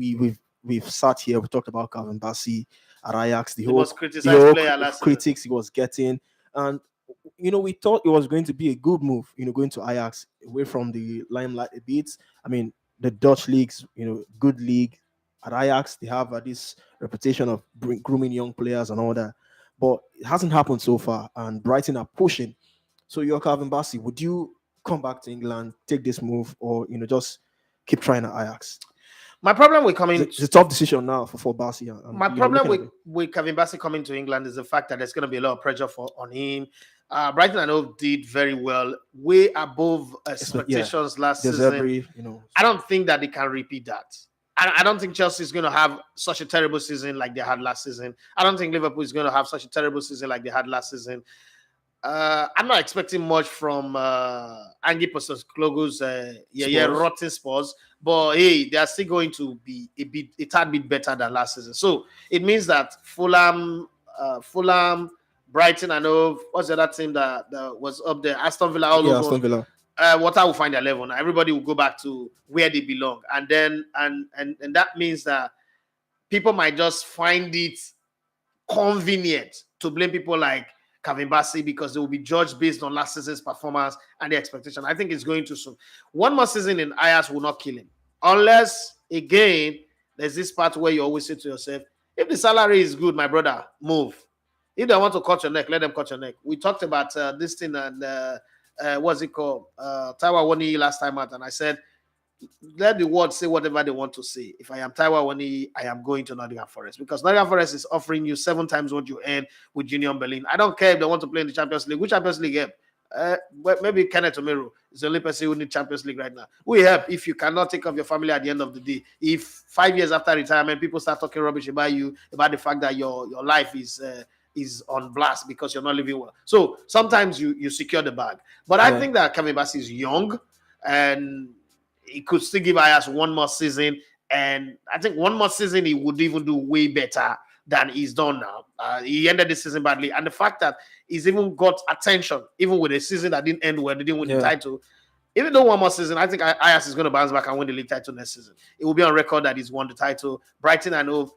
we've sat here, we talked about Calvin Bassey at Ajax, the whole critics he was getting, and we thought it was going to be a good move, going to Ajax away from the limelight a bit. I mean, the Dutch leagues, good league. At Ajax, they have this reputation of grooming young players and all that, but it hasn't happened so far. And Brighton are pushing. So, you're Calvin Bassey. Would you come back to England, take this move, or just keep trying at Ajax? My problem with coming... It's a tough decision now for Bassey. My problem with Calvin Bassey coming to England is the fact that there's going to be a lot of pressure on him. Brighton, I know, did very well, way above expectations last season. I don't think that they can repeat that. I don't think Chelsea is going to have such a terrible season like they had last season. I don't think Liverpool is going to have such a terrible season like they had last season. I'm not expecting much from Ange Postecoglou's rotten Spurs, but hey, they are still going to be a tad bit better than last season. So it means that Fulham, Brighton, I know what's the other team that was up there, Aston Villa, Aston Villa. Water will find their level. Now everybody will go back to where they belong, and then and that means that people might just find it convenient to blame people like Calvin Bassey because they will be judged based on last season's performance and the expectation. I think it's going too soon. One more season in Ajax will not kill him, unless again there's this part where you always say to yourself, if the salary is good, my brother, move. If they want to cut your neck, let them cut your neck. We talked about this thing and what's it called? Taiwa Wani last time out, and I said, let the world say whatever they want to say. If I am Taiwa Wani, I am going to Nottingham Forest because Nottingham Forest is offering you 7 times what you earn with Union Berlin. I don't care if they want to play in the Champions League. Which Champions League help? Maybe Kenneth Omero is the only person who needs Champions League right now. We help if you cannot take care of your family at the end of the day. If 5 years after retirement, people start talking rubbish about you, about the fact that your life is on blast because you're not living well. So sometimes you secure the bag. But I think that Calvin Bassey is young and he could still give Ajax one more season. And I think one more season he would even do way better than he's done now. He ended the season badly. And the fact that he's even got attention, even with a season that didn't end well, they didn't win the title. Even though one more season, I think Ajax is going to bounce back and win the league title next season. It will be on record that he's won the title. Brighton, I know,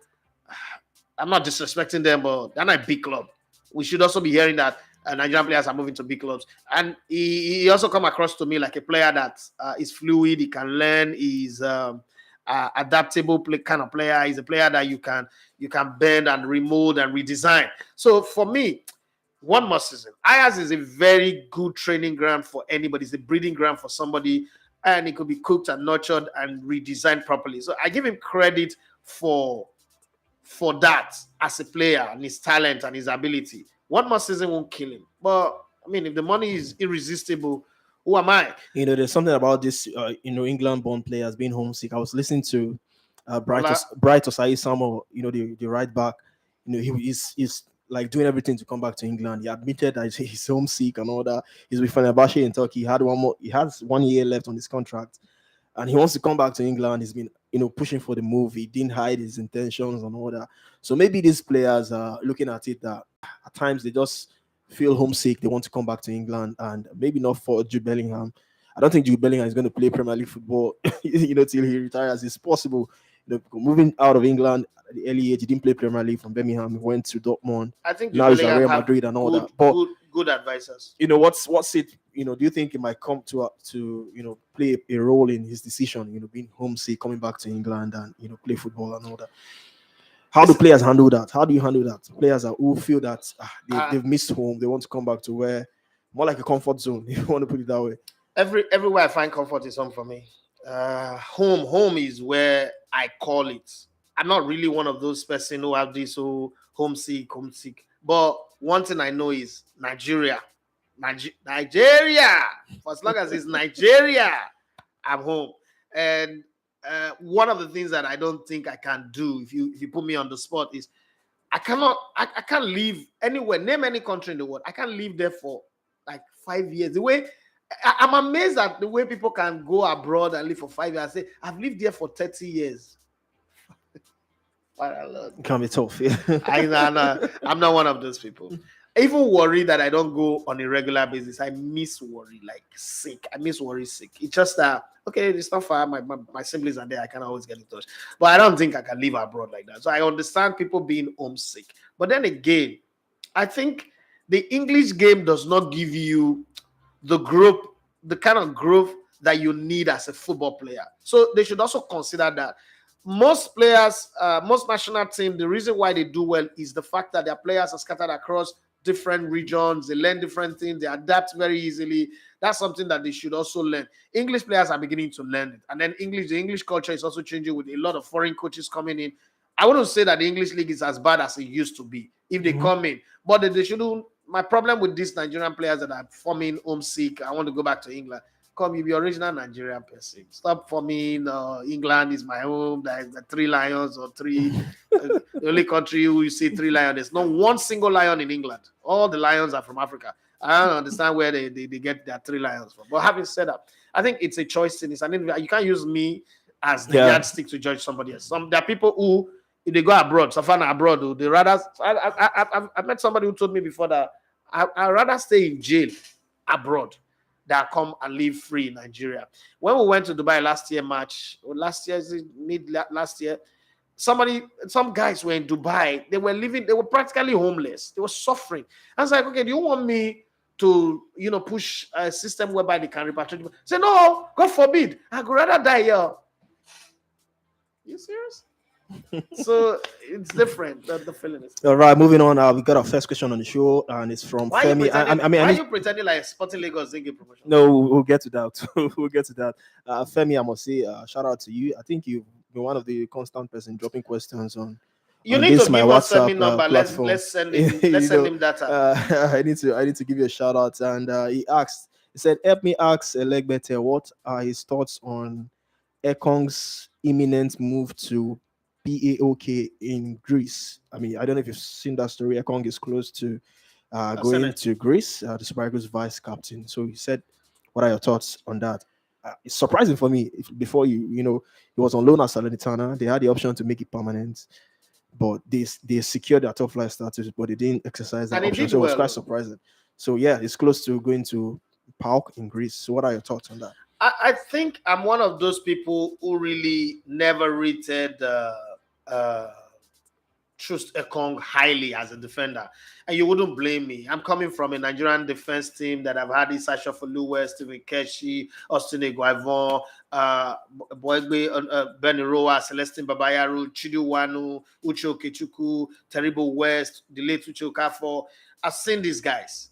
I'm not disrespecting them, but they're not a big club. We should also be hearing that Nigerian players are moving to big clubs. And he also come across to me like a player that is fluid, he can learn, he's adaptable kind of player. He's a player that you can bend and remold and redesign. So for me, one more season. Ajax is a very good training ground for anybody. It's a breeding ground for somebody, and it could be cooked and nurtured and redesigned properly. So I give him credit for that as a player and his talent and his ability. One more season won't kill him. But I mean, if the money is irresistible, who am I? There's something about this, England-born players being homesick. I was listening to Bright Osai Samuel, the right back. He's like doing everything to come back to England. He admitted that he's homesick and all that. He's with Fenerbahce in Turkey. He has 1 year left on his contract. and he wants to come back to England. He's been, pushing for the move. He didn't hide his intentions and all that. So maybe these players are looking at it that at times they just feel homesick. They want to come back to England, and maybe not for Jude Bellingham. I don't think Jude Bellingham is going to play Premier League football, till he retires. It's possible. Moving out of England at the early age, he didn't play Premier League from Birmingham. He went to Dortmund. I think Now he's at Bellingham Real have Madrid and all good, that. But good advisors. what's it? Do you think it might come to play a role in his decision? Being homesick, coming back to England, and play football and all that. How do players handle that? How do you handle that? Players who feel that they've missed home, they want to come back to where more like a comfort zone, if you want to put it that way. Everywhere I find comfort is home for me. Home is where I call it. I'm not really one of those person who have this homesick. But one thing I know is Nigeria. For as long as it's Nigeria, I'm home. And one of the things that I don't think I can do if you put me on the spot is I can't leave anywhere, name any country in the world. I can't live there for like 5 years. The way I'm amazed at the way people can go abroad and live for 5 years. I say I've lived there for 30 years. It can be tough. Yeah. I'm not one of those people. I even worry that I don't go on a regular basis. I miss worry like sick. I miss worry sick. It's just that okay, it's not far. My siblings are there. I can always get in touch. But I don't think I can live abroad like that. So I understand people being homesick. But then again, I think the English game does not give you the kind of growth that you need as a football player. So they should also consider that most players, most national teams, the reason why they do well is the fact that their players are scattered across different regions. They learn different things. They adapt very easily. That's something that they should also learn. English players are beginning to learn it. And then the English culture is also changing with a lot of foreign coaches coming in. I wouldn't say that the English league is as bad as it used to be if they come in. But they shouldn't. My problem with these Nigerian players that are forming homesick, I want to go back to England. Come, you be original Nigerian person. Stop forming England is my home. There's the 3 lions or 3. The only country who you see 3 lions. There's not one single lion in England. All the lions are from Africa. I don't understand where they get their 3 lions from. But having said that, I think it's a choice thing. You can't use me as the yardstick to judge somebody else. There are people who, if they go abroad, Safana abroad, they rather. I met somebody who told me before that I'd rather stay in jail abroad than come and live free in Nigeria. When we went to Dubai last year, some guys were in Dubai. They were practically homeless. They were suffering. I was like, okay, do you want me to, push a system whereby they can repatriate? Say, no, God forbid. I'd rather die here. You serious? So it's different. The feeling is. All right, moving on. We got our first question on the show, and it's from Femi. Why are you pretending like Sporting Lagos didn't get promotion? No, we'll get to that. We'll get to that. Femi, I must say, shout out to you. I think you've been one of the constant person dropping questions on. You need to give us Femi number. Let's send him data. I need to give you a shout out, and he said, help me ask Elegbete what are his thoughts on Ekong's imminent move to PAOK in Greece. I mean, I don't know if you've seen that story. Ekong is close to going to Greece, the Super Eagles vice captain. So he said, what are your thoughts on that? It's surprising for me. Before he was on loan at Salernitana. They had the option to make it permanent, but they secured their top flight status, but they didn't exercise that option. So it was quite surprising. So yeah, it's close to going to PAOK in Greece. So what are your thoughts on that? I think I'm one of those people who really never rated Trust Ekong highly as a defender. And you wouldn't blame me. I'm coming from a Nigerian defense team that have had Isasha Foluwe, Stephen Keshi, Austin Eguavon, Boegbe Beniroa, Celestine Babayaru, Chidu Wanu, Uche Okechukwu, Terrible West, the late Uche Okafor. I've seen these guys.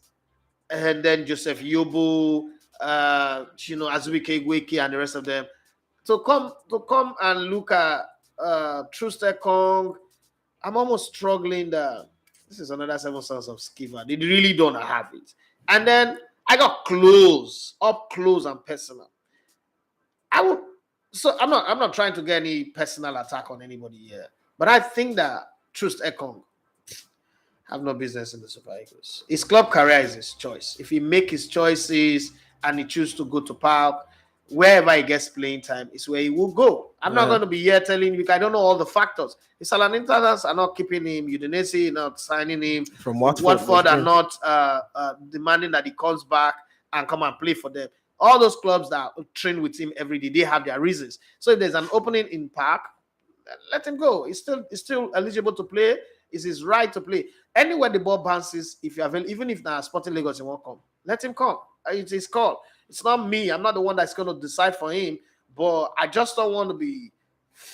And then Joseph Yobo, Azubuike Igweki and the rest of them. To come and look at Trust Ekong, I'm almost struggling that this is another 7 sons of Skiva. They really don't have it. And then I got up close and personal. I'm not trying to get any personal attack on anybody here. But I think that Trust Ekong have no business in the Super Eagles. His club career is his choice. If he make his choices and he chooses to go to PAOK, wherever he gets playing time is where he will go. I'm not going to be here telling you, I don't know all the factors. The Salernitans are not keeping him. Udinese not signing him. From Watford are not demanding that he comes back and come and play for them. All those clubs that train with him every day, they have their reasons. So if there's an opening in Park, let him go. He's still eligible to play. It's his right to play. Anywhere the ball bounces, if you're available, even if now Sporting Lagos he won't come, let him come. It's his call. It's not me. I'm not the one that's going to decide for him. But I just don't want to be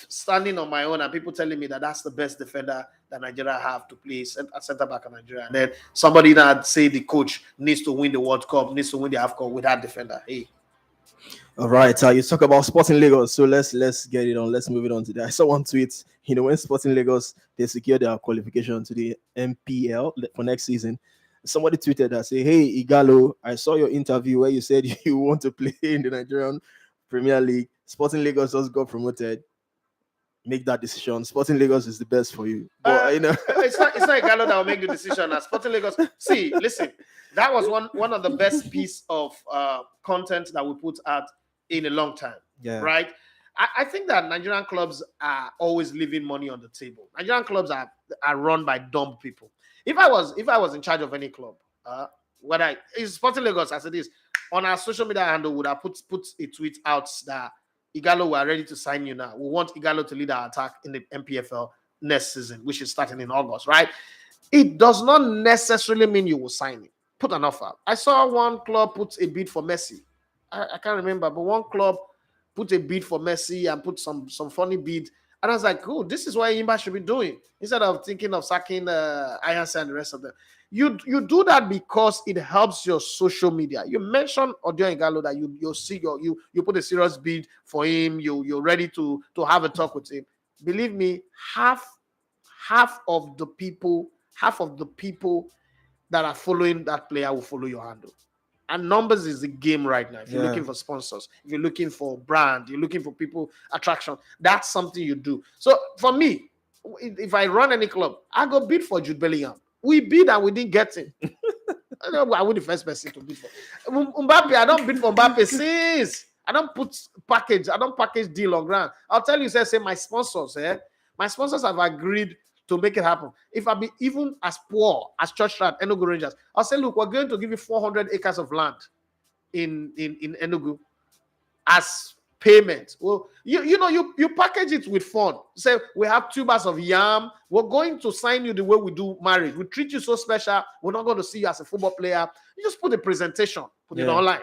standing on my own and people telling me that that's the best defender that Nigeria have to play at center back in Nigeria. And then somebody that say the coach needs to win the World Cup, needs to win the AFCON with that defender. Hey. All right, you talk about Sporting Lagos, so let's get it on. Let's move it on to that. I saw one tweet. When Sporting Lagos they secured their qualification to the MPL for next season, somebody tweeted that say, "Hey Igalo, I saw your interview where you said you want to play in the Nigerian Premier League. Sporting Lagos just got promoted. Make that decision. Sporting Lagos is the best for you." But it's not Igalo that will make the decision. Sporting Lagos. See, listen, that was one of the best piece of content that we put out in a long time. Yeah. Right. I think that Nigerian clubs are always leaving money on the table. Nigerian clubs are run by dumb people. If I was in charge of any club, whether it's Sporting Lagos as it is, on our social media handle would have put a tweet out that Igalo, we are ready to sign you now. We want Igalo to lead our attack in the MPFL next season, which is starting in August, right? It does not necessarily mean you will sign him. Put an offer. I saw one club put a bid for Messi. I can't remember, but one club put a bid for Messi and put some funny bid. And I was like, oh, this is what Imba should be doing. Instead of thinking of sacking Ayanse and the rest of them. You do that because it helps your social media. You mentioned Odio Igalo that you put a serious bid for him. You're ready to have a talk with him. Believe me, half of the people that are following that player will follow your handle. And numbers is the game right now. If you're looking for sponsors, if you're looking for brand, you're looking for people attraction, that's something you do. So for me, if I run any club, I go bid for Jude Bellingham. We bid and we didn't get him. I was the first person to bid for Mbappe. I don't bid for Mbappe since. I don't package deal on ground. I'll tell you, say my sponsors, my sponsors have agreed to make it happen. If I be even as poor as Churchland, Enugu Rangers, I'll say, look, we're going to give you 400 acres of land in Enugu as payment. Well, you package it with fun. Say, we have 2 bars of yam. We're going to sign you the way we do marriage. We treat you so special. We're not going to see you as a football player. You just put a presentation, put it online.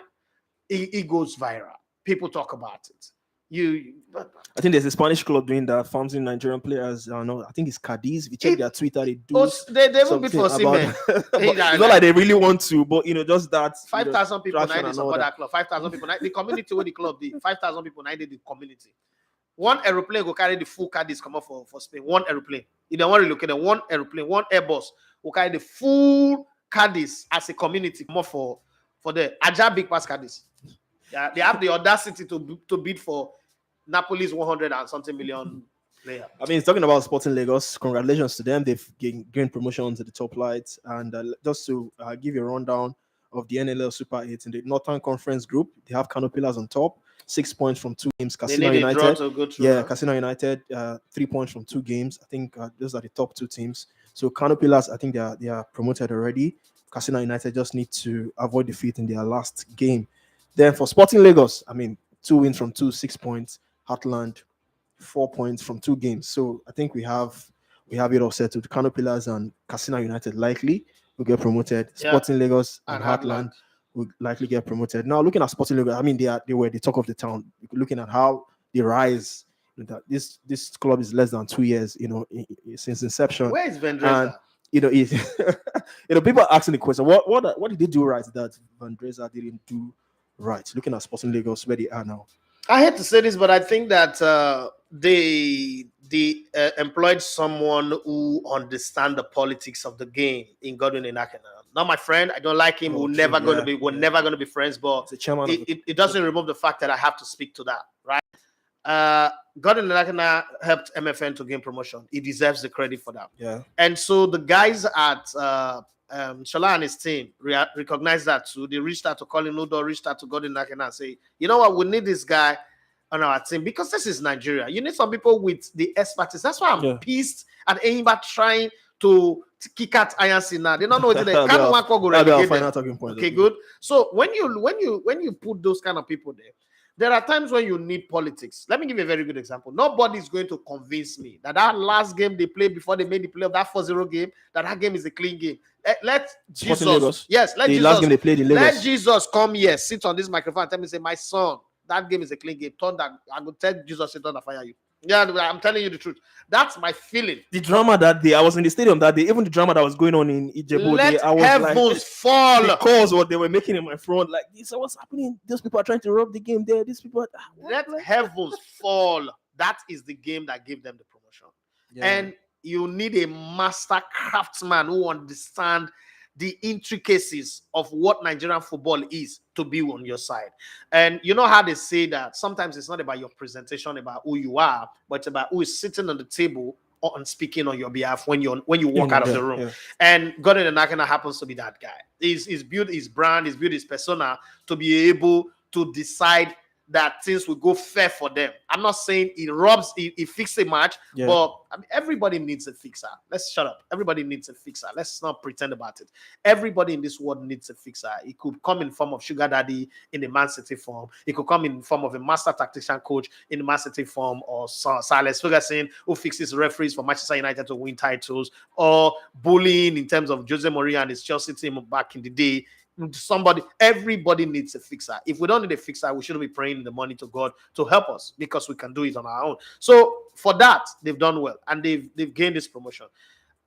It goes viral. People talk about it. I think there's a Spanish club doing that, farms in Nigerian players. I think it's Cadiz. If you check their Twitter, they do. They will bid for Seamen. It's not like they really want to, but just that 5,000 people now they support that club. 5,000 people. The community where the club did 5,000 people now did the community. One aeroplane will carry the full Cadiz come up for Spain. One aeroplane. You don't want to relocate them. One aeroplane, one Airbus will carry the full Cadiz as a community more for the Aja big pass Cadiz. Yeah, they have the audacity to bid for Napoli's 100 and something million player. I mean, talking about Sporting Lagos, congratulations to them. They've gained promotion to the top flight. And just to give you a rundown of the NLL Super 8 in the Northern Conference Group, they have Kano Pillars on top, 6 points from 2 games. Casino United, Casino United, 3 points from 2 games. I think those are the top 2 teams. So Kano Pillars, I think they are promoted already. Casino United just need to avoid defeat in their last game. Then for Sporting Lagos, 2 wins from 2, 6 points. Heartland, 4 points from 2 games. So I think we have it all set with Kano Pillars and Casino United likely will get promoted. Sporting Lagos and Heartland will likely get promoted. Now looking at Sporting Lagos, they were the talk of the town. Looking at how they rise, that this club is less than 2 years, since inception. Where is Vendresa? And people are asking the question, what did they do right that Vendresa didn't do right? Looking at Sporting Lagos, where they are now. I hate to say this, but I think that they employed someone who understands the politics of the game in Godwin Enakena. Not my friend. I don't like him. We're never going to be friends. But it doesn't remove the fact that I have to speak to that, right? Godwin Enakena helped MFN to gain promotion. He deserves the credit for that. Yeah. And so the guys at Shola and his team recognized that too. They reached out to Colin Udo, reached out to Gordon Nakena and say, you know what, we need this guy on our team because this is Nigeria. You need some people with the expertise. That's why I'm pissed at Enyimba trying to kick out INC now. They don't know what they can. Okay, good. So when you put those kind of people there are times when you need politics. Let me give you a very good example. Nobody's going to convince me that last game they played before they made the play of that 4-0 game, that game is a clean game. Let Jesus, yes, let Jesus, last game they played in Lagos. Let Jesus come here, sit on this microphone and tell me, say, my son, that game is a clean game. Turn that, I will tell Jesus, sit on and fire you. Yeah, I'm telling you the truth. That's my feeling. The drama that day, I was in the stadium that day. Even the drama that was going on in Ijebu, I was heavens fall because what they were making in my front, like this, what's happening? These people are trying to rob the game there. These people, let heavens fall. That is the game that gave them the promotion. Yeah. And you need a master craftsman who understands the intricacies of what Nigerian football is to be on your side. And you know how they say that sometimes it's not about your presentation, about who you are, but it's about who is sitting on the table and speaking on your behalf when you walk out of the room. Yeah. And Gordon Nakena happens to be that guy. He's built his brand, he's built his persona to be able to decide that things will go fair for them. I'm not saying he fixed a match, but I mean, everybody needs a fixer. Let's shut up. Everybody needs a fixer. Let's not pretend about it. Everybody in this world needs a fixer. It could come in form of Sugar Daddy in the Man City form. It could come in form of a master tactician coach in the Man City form, or Sir Alex Ferguson who fixes referees for Manchester United to win titles, or bullying in terms of Jose Mourinho and his Chelsea team back in the day. Everybody needs a fixer. If we don't need a fixer, we shouldn't be praying the money to God to help us, because we can do it on our own. So for that, they've done well and they've gained this promotion.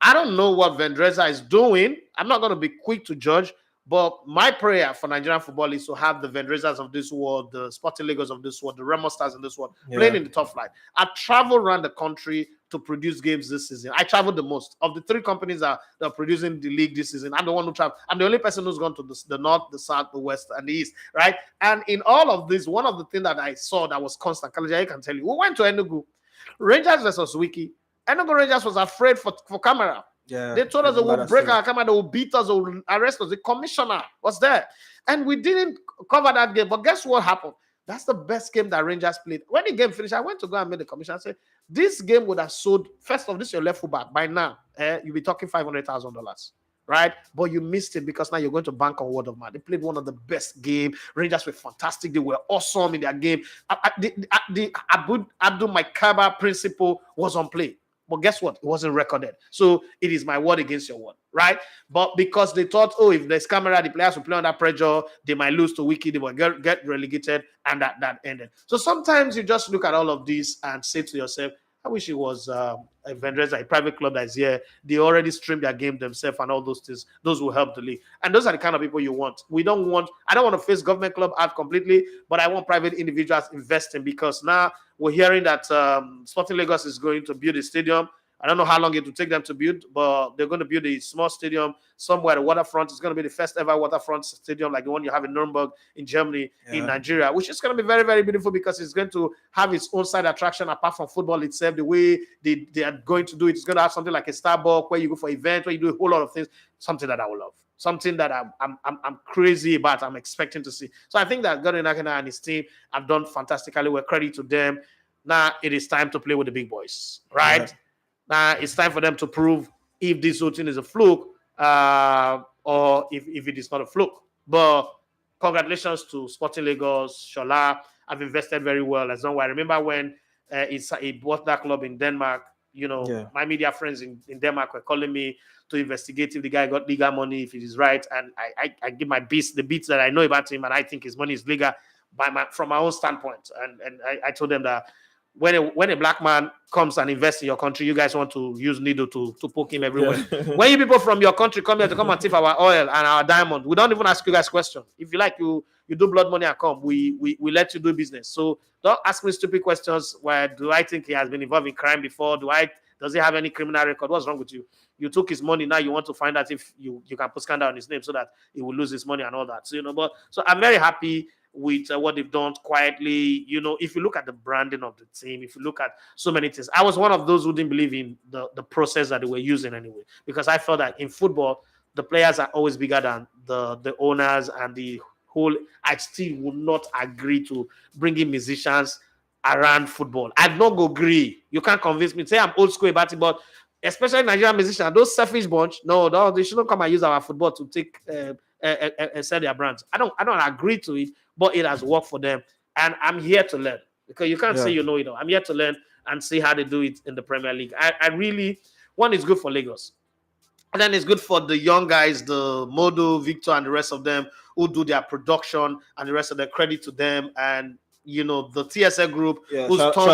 I don't know what Vendresa is doing. I'm not going to be quick to judge, but my prayer for Nigerian football is to have the Vendresas of this world, the Sporting Lagos of this world, the Remo Stars in this world playing in the top flight. I travel around the country to produce games this season. I traveled the most of the three companies that are producing the league this season. I'm the one who traveled. I'm the only person who's gone to the north, the south, the west, and the east, right? And in all of this, one of the things that I saw that was constant, I can tell you, we went to Enugu, Rangers versus Wiki. Enugu Rangers was afraid for camera. Yeah, they told us they would break our camera, they would beat us, they would arrest us. The commissioner was there, and we didn't cover that game. But guess what happened? That's the best game that Rangers played. When the game finished, I went to go and meet the commissioner and say, this game would have sold, first of this, your left full back. By now, you'll be talking $500,000, right? But you missed it because now you're going to bank on word of mouth. They played one of the best games. Rangers were fantastic. They were awesome in their game. The Abdul Maikaba principle was on play. But guess what? It wasn't recorded. So it is my word against your word, right? But because they thought, if there's camera, the players will play under pressure, they might lose to Wiki, they will get relegated, and that ended. So sometimes you just look at all of this and say to yourself, I wish it was a Vendresa, a private club that is here. They already stream their game themselves and all those things. Those will help the league. And those are the kind of people you want. I don't want to face government club out completely, but I want private individuals investing, because now we're hearing that Sporting Lagos is going to build a stadium. I don't know how long it will take them to build, but they're going to build a small stadium somewhere at the waterfront. It's going to be the first ever waterfront stadium like the one you have in Nuremberg in Germany, in Nigeria, which is going to be very, very beautiful, because it's going to have its own side attraction apart from football itself. The way they are going to do it, it's going to have something like a Starbucks where you go for events, where you do a whole lot of things, something that I will love. Something that I'm crazy about, I'm expecting to see. So I think that Gordon Nakena and his team have done fantastically well. Credit to them. Now it is time to play with the big boys, right? Yeah. Now it's time for them to prove if this whole thing is a fluke, or if it is not a fluke. But congratulations to Sporting Lagos, Shola. I've invested very well. As long as I remember when he bought that club in Denmark, my media friends in Denmark were calling me to investigate if the guy got legal money, if it is right. And I give my the beats that I know about him, and I think his money is legal from my own standpoint. And I told them that when a black man comes and invests in your country, you guys want to use needle to poke him everywhere. When you people from your country come here to come and thief our oil and our diamond, we don't even ask you guys questions. If you like, you do blood money and come, we let you do business. So don't ask me stupid questions. Where do I think he has been involved in crime before? Does he have any criminal record? What's wrong with you? You took his money. Now you want to find out if you can put scandal on his name so that he will lose his money and all that. So, so I'm very happy with what they've done quietly. If you look at the branding of the team, if you look at so many things, I was one of those who didn't believe in the process that they were using anyway, because I felt that in football, the players are always bigger than the owners and the whole. I still would not agree to bringing musicians around football. I don't agree. You can't convince me. Say I'm old school about it, but especially Nigerian musicians, those selfish bunch, no, they shouldn't come and use our football to take sell their brands. I don't agree to it, but it has worked for them, and I'm here to learn, because you can't say you know it all. I'm here to learn and see how they do it in the Premier League. I really, one is good for Lagos, and then it's good for the young guys, the Modo, Victor, and the rest of them who do their production, and the rest of the credit to them. And the TSL group. Yeah,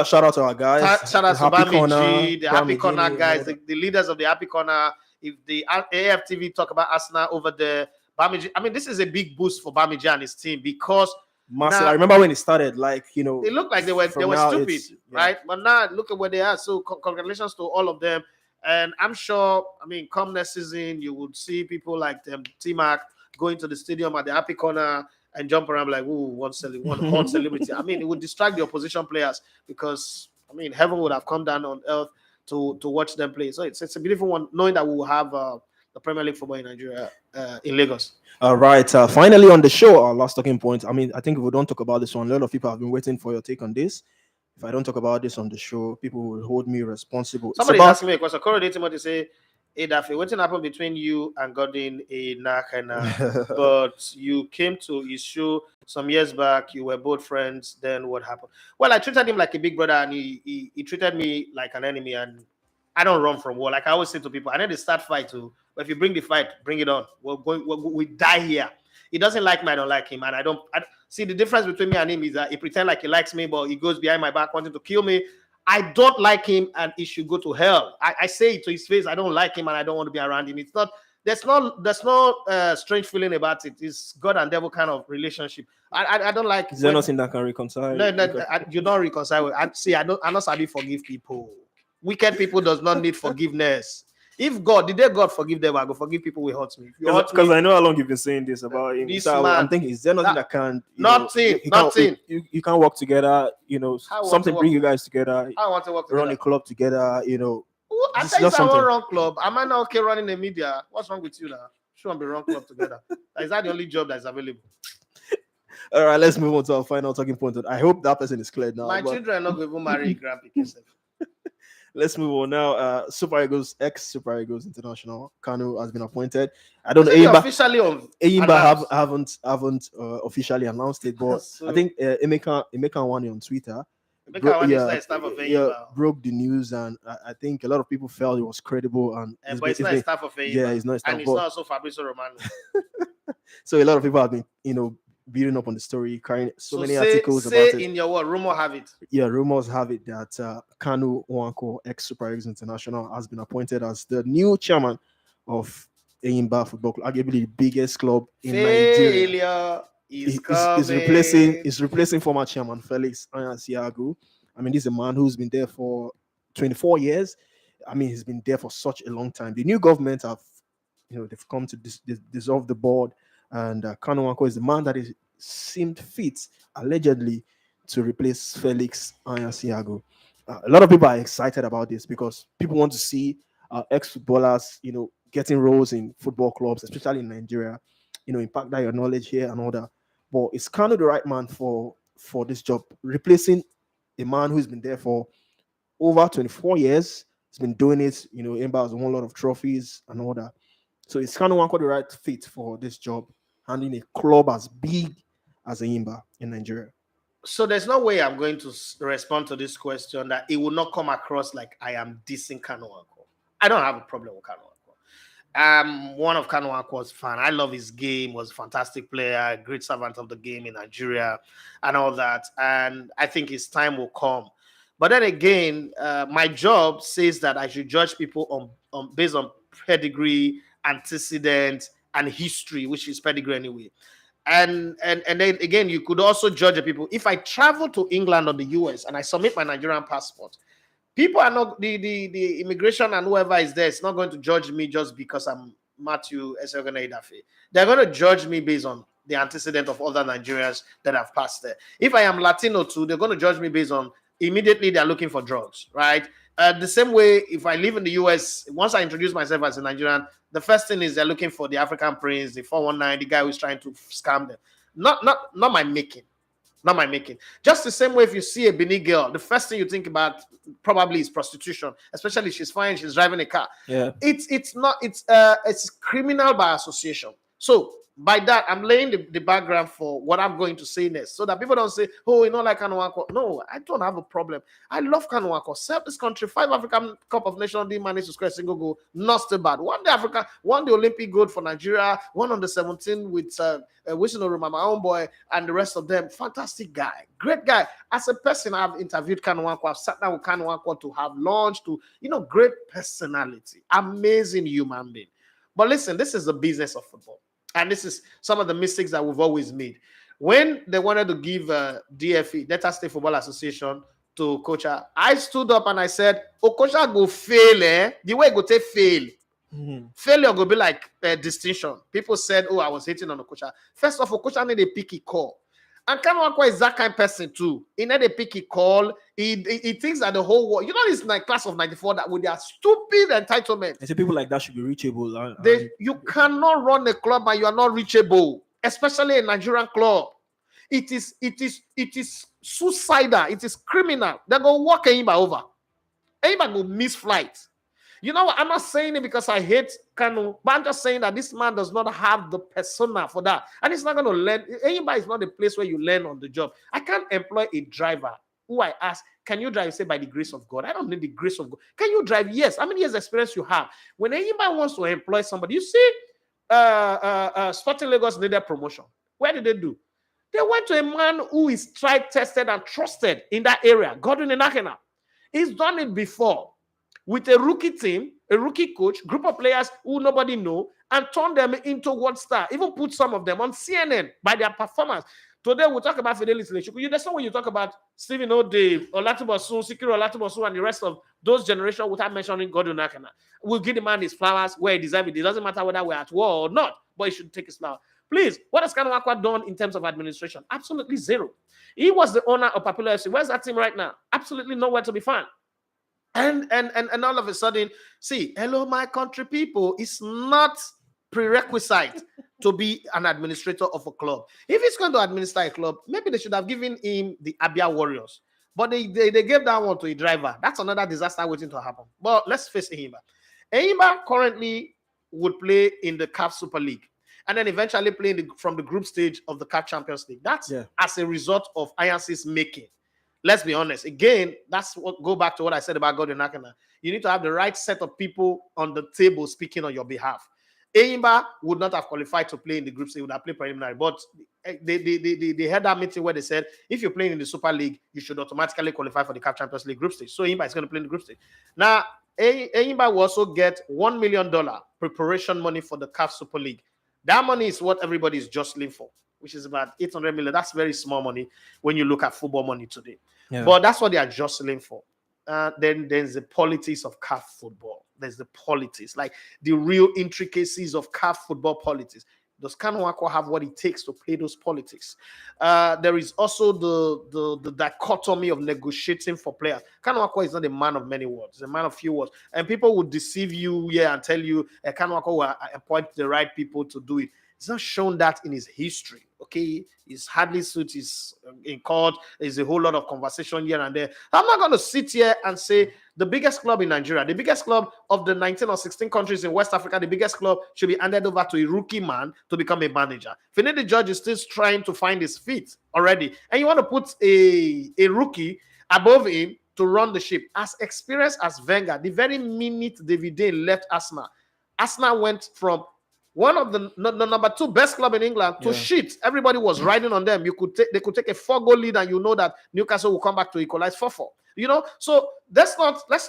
shout out to our guys. Shout out to Happy Corner, Bamiji, the Happy Corner Bamiji, guys, the leaders of the Happy Corner. If the AFTV talk about Arsenal over there, Bamiji, I mean, this is a big boost for Bamiji and his team, because massive. I remember when it started, they looked like they were stupid, right? But now look at where they are. So congratulations to all of them. And I'm sure, I mean, come next season, you would see people like them, T-Mac, going to the stadium at the Happy Corner and jump around like, ooh, one hot celebrity. I mean, it would distract the opposition players, because, I mean, heaven would have come down on earth to watch them play. So it's a beautiful one, knowing that we will have the Premier League football in Nigeria, in Lagos. All right. Finally on the show, our last talking point. I mean, I think if we don't talk about this one, a lot of people have been waiting for your take on this. If I don't talk about this on the show, people will hold me responsible. Somebody asked me a question. Corey Timothy say, hey, Daffy, what happened between you and Godin but you came to his show some years back. You were both friends. Then what happened? Well, I treated him like a big brother, and he treated me like an enemy. And I don't run from war. Like I always say to people, I need to start fight too. But if you bring the fight, bring it on. We die here. He doesn't like me, I don't like him. And I see, the difference between me and him is that he pretends like he likes me, but he goes behind my back wanting to kill me. I don't like him, and he should go to hell. I say it to his face. I don't like him, and I don't want to be around him. It's not. There's no strange feeling about it. It's God and devil kind of relationship. I don't like. Is there nothing that can reconcile? No, you don't reconcile. I'm not sorry forgive people. Wicked people does not need forgiveness. If God, did God forgive them, I go forgive people who hurt me. Because I know how long you've been saying this about him. So I'm thinking, is there nothing that can nothing? You can't work together, something bring you guys together. I want to work together. Run a club together, I tell you, it's our wrong club. Am I not okay running the media? What's wrong with you now? Shouldn't be wrong club together. Is that the only job that's available? All right, let's move on to our final talking point. I hope that person is clear now. My children are not going to marry Grandpa. Let's move on now. Super Eagles, ex-Super Eagles International, Kanu has been appointed. I don't know. Eyimba haven't officially announced it, but so, I think Emeka Nwani on Twitter broke the news, and I think a lot of people felt it was credible. And but it's not staff of Eyimba. Yeah, it's not staff. And it's not also Fabrizio Romano. So a lot of people have been, building up on the story, carrying many articles about it. In your word, rumor have it. Yeah, rumors have it that Kanu Nwankwo, ex-Super Eagles International, has been appointed as the new chairman of Eyimba Football Club, arguably the biggest club in Nigeria. He's replacing former chairman Felix Anyansiagu. I mean, this is a man who's been there for 24 years. I mean, he's been there for such a long time. The new government have, they've come to dissolve the board. And Kanu Nwankwo is the man that is seemed fit, allegedly, to replace Felix Anyansiagu. A lot of people are excited about this because people want to see ex-footballers, getting roles in football clubs, especially in Nigeria, impact that your knowledge here and all that. But is Kanu the right man for this job, replacing a man who's been there for over 24 years? He's been doing it, Eyimba has won a lot of trophies and all that. So is Kanu Nwankwo the right fit for this job, handling a club as big as Eyimba in Nigeria? So there's no way I'm going to respond to this question that it will not come across like I am dissing Kanu Nwankwo. I don't have a problem with Kanu Nwankwo. I'm one of Kanu Nwankwo's fan. I love his game. Was a fantastic player, great servant of the game in Nigeria, and all that. And I think his time will come. But then again, my job says that I should judge people on based on pedigree, antecedent, and history, which is pedigree anyway. And then again, you could also judge the people. If I travel to England or the US and I submit my Nigerian passport, people are not the immigration and whoever is there is not going to judge me just because I'm Matthew Eseogene Idafe. They're going to judge me based on the antecedent of other Nigerians that have passed there. If I am Latino too, they're going to judge me based on immediately they're looking for drugs, right? The same way, if I live in the US, once I introduce myself as a Nigerian, the first thing is they're looking for the African prince, the 419, the guy who's trying to scam them. Not my making. Not my making. Just the same way if you see a Benin girl, the first thing you think about probably is prostitution, especially if she's fine, she's driving a car. Yeah. It's criminal by association. So by that, I'm laying the background for what I'm going to say next, so that people don't say, "Oh, you know, like Kanuako." No, I don't have a problem. I love Kanuako. Served this country 5 African Cup of Nations, didn't manage to score a single goal. Not so bad. Won the Olympic gold for Nigeria. Won on the 17 with Wishinuruma, my own boy, and the rest of them. Fantastic guy, great guy. As a person, I've interviewed Kanuako. I've sat down with Kanuako to have lunch. Great personality, amazing human being. But listen, this is the business of football. And this is some of the mistakes that we've always made. When they wanted to give DFE, Delta State Football Association, to Kocha, I stood up and I said, Kocha go fail, eh? The way go take fail. Mm-hmm. Failure go be like distinction. People said, I was hating on Kocha. First of all, Kocha need a picky call. And Kanuako is that kind of person too. He need a picky call. He thinks that the whole world, this class of 94 that with their stupid entitlement. I say people like that should be reachable. You cannot run a club and you are not reachable, especially a Nigerian club. It is suicidal. It is criminal. They're going to walk Enyimba over. Enyimba will miss flight. You know what? I'm not saying it because I hate Kanu, but I'm just saying that this man does not have the persona for that. And it's not going to learn. Enyimba is not a place where you learn on the job. I can't employ a driver who I ask, can you drive? Say, by the grace of God. I don't need the grace of God. Can you drive? Yes. How many years experience you have? When Enyimba wants to employ somebody, you see, Sporting Lagos needed promotion. Where did they do? They went to a man who is tried, tested, and trusted in that area, Godwin Enakena. He's done it before. With a rookie team, a rookie coach, group of players who nobody know, and turn them into world star. Even put some of them on CNN by their performance. Today we'll talk about Fidelis Lechuku. That's not when you talk about Stephen O'Dave, Olatubosun, Sikiru Olatubosun, and the rest of those generations without mentioning Godwin Akana. We'll give the man his flowers where he deserves it. It doesn't matter whether we're at war or not, but he should take his flower. Please, what has Kanuako done in terms of administration? Absolutely zero. He was the owner of Popular FC. Where's that team right now? Absolutely nowhere to be found. And all of a sudden, see, hello, my country people, it's not prerequisite to be an administrator of a club. If he's going to administer a club, maybe they should have given him the Abia Warriors. But they gave that one to a driver. That's another disaster waiting to happen. But let's face Enyimba. Enyimba currently would play in the CAF Super League and then eventually play from the group stage of the CAF Champions League. That's as a result of INC's making. Let's be honest. Again, that's what go back to what I said about Godwin Akana. You need to have the right set of people on the table speaking on your behalf. Enyimba would not have qualified to play in the group stage. He would have played preliminary. But they had that meeting where they said, if you're playing in the Super League, you should automatically qualify for the CAF Champions League group stage. So Enyimba is going to play in the group stage. Now, Enyimba will also get $1 million preparation money for the CAF Super League. That money is what everybody is jostling for, which is about 800 million. That's very small money when you look at football money today. Yeah. But that's what they are jostling for. Then there's the politics of CAF football. There's the politics, like the real intricacies of CAF football politics. Does Kanuako have what it takes to play those politics? There is also the dichotomy of negotiating for players. Kanuako is not a man of many words, he's a man of few words. And people would deceive you and tell you Kanuako will appoint the right people to do it. He's not shown that in his history. Okay, his hardly suit is in court. There's a whole lot of conversation here and there. I'm not going to sit here and say the biggest club in Nigeria, the biggest club of the 19 or 16 countries in West Africa, the biggest club should be handed over to a rookie man to become a manager. Finidi George is still trying to find his feet already. And you want to put a rookie above him to run the ship. As experienced as Wenger, the very minute David de Gea left Arsenal went from one of the number 2 best club in England to shit. Everybody was riding on them. They could take a 4-goal lead, and you know that Newcastle will come back to equalize 4-4. So let's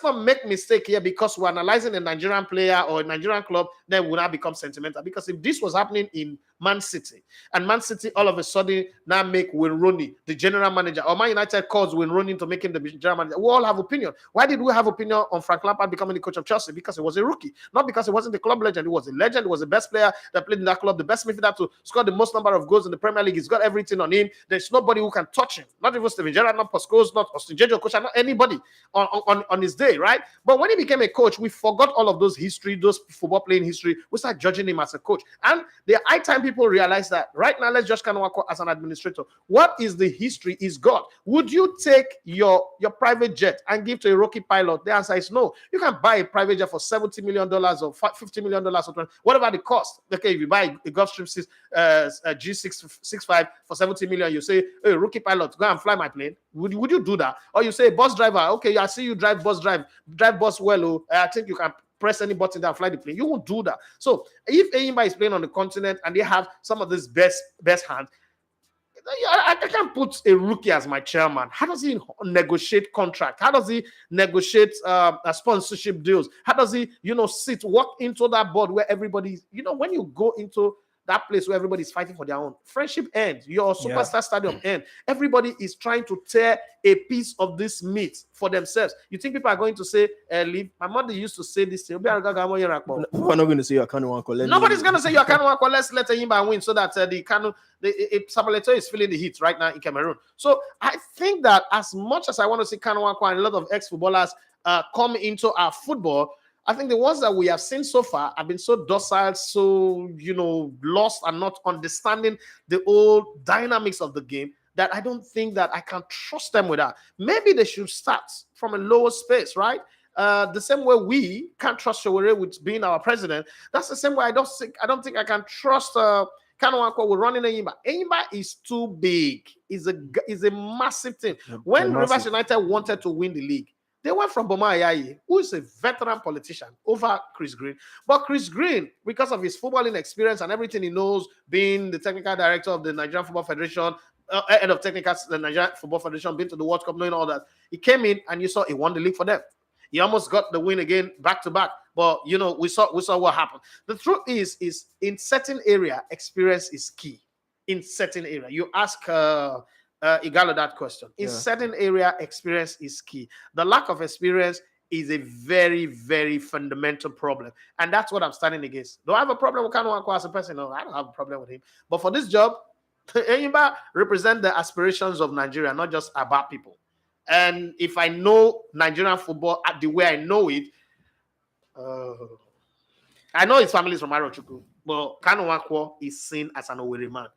not make mistake here because we're analyzing a Nigerian player or a Nigerian club, then will not become sentimental. Because if this was happening in Man City. And Man City all of a sudden now make Wayne Rooney the general manager. Or Man United calls Wayne Rooney to make him the general manager. We all have opinion. Why did we have opinion on Frank Lampard becoming the coach of Chelsea? Because he was a rookie. Not because he wasn't the club legend. He was a legend. He was the best player that played in that club, the best midfielder to score the most number of goals in the Premier League. He's got everything on him. There's nobody who can touch him. Not even Steven Gerrard, not Pascals, not Austin Diogo Costa, not anybody on his day, right? But when he became a coach, we forgot all of those history, those football playing history. We start judging him as a coach. And the high time people realize that right now, let's just kind of work as an administrator. What is the history is God. Would you take your private jet and give to a rookie pilot? The answer is no. You can buy a private jet for $70 million or $50 million or 20, whatever the cost. Okay, if you buy a Gulfstream G665 for $70 million, you say, hey, rookie pilot, go and fly my plane. Would you do that? Or you say, bus driver, okay, I see you drive bus well. Oh, I think you can press any button that fly the plane. You won't do that. So if anybody is playing on the continent and they have some of this best hands, I can't put a rookie as my chairman. How does he negotiate contract? How does he negotiate sponsorship deals? How does he, walk into that board where everybody, when you go into that place where everybody's fighting for their own, friendship ends, your superstar stadium ends. Everybody is trying to tear a piece of this meat for themselves. You think people are going to say, leave? My mother used to say this thing. People are not going to say you can't want to. Nobody's going to say you can't want to. Let's let him win so that Samuel Eto'o is feeling the heat right now in Cameroon. So I think that as much as I want to see Kanu Wankwo and a lot of ex-footballers come into our football, I think the ones that we have seen so far have been so docile, so, lost and not understanding the old dynamics of the game that I don't think that I can trust them with that. Maybe they should start from a lower space, right? The same way we can't trust Showore with being our president. That's the same way I don't think I can trust Kanu Wankwo with running Enyimba. Enyimba is too big. It's a massive thing. When Rivers United wanted to win the league, they went from Boma Ayayi, who is a veteran politician, over Chris Green. But Chris Green, because of his footballing experience and everything he knows, being the technical director of the Nigerian Football Federation, head of technical, the Nigerian Football Federation, been to the World Cup, knowing all that, he came in and you saw he won the league for them. He almost got the win again, back to back. But we saw what happened. The truth is in certain area, experience is key. In certain area, you ask Igalo that question. In certain area, experience is key. The lack of experience is a very, very fundamental problem. And that's what I'm standing against. Do I have a problem with Kanu Wankwo as a person? No, I don't have a problem with him. But for this job, Enyimba represent the aspirations of Nigeria, not just about people. And if I know Nigerian football the way I know it, I know his family is from Arochukwu, but Kanu Wankwo is seen as an Owerri man.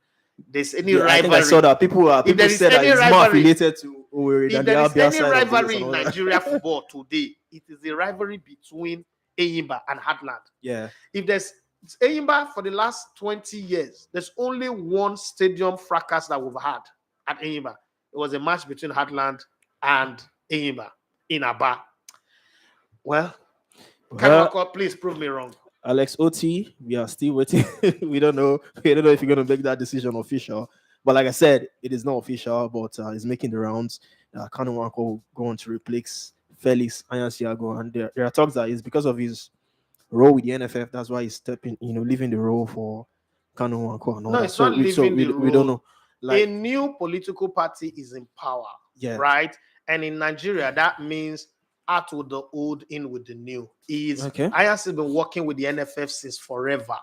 There's any rivalry. I think I saw that people said that it's more affiliated to Owerri than the Abia side. If there is any rivalry in Nigeria football today, it is the rivalry between Enyimba and Heartland. Yeah. If there's Enyimba for the last 20 years, there's only one stadium fracas that we've had at Enyimba. It was a match between Heartland and Enyimba in Aba. Well, please prove me wrong. Alex Oti, we are still waiting. We don't know. We don't know if you're going to make that decision official. But like I said, it is not official, but it's making the rounds. Kanu Wankwo going to replace Felix Anyansiago. And there are talks that it's because of his role with the NFF. That's why he's leaving the role for Kanu Wankwo. No, it's not leaving the role. We don't know. A new political party is in power, right? And in Nigeria, that means out with the old, in with the new. Ayansi been working with the NFF since forever.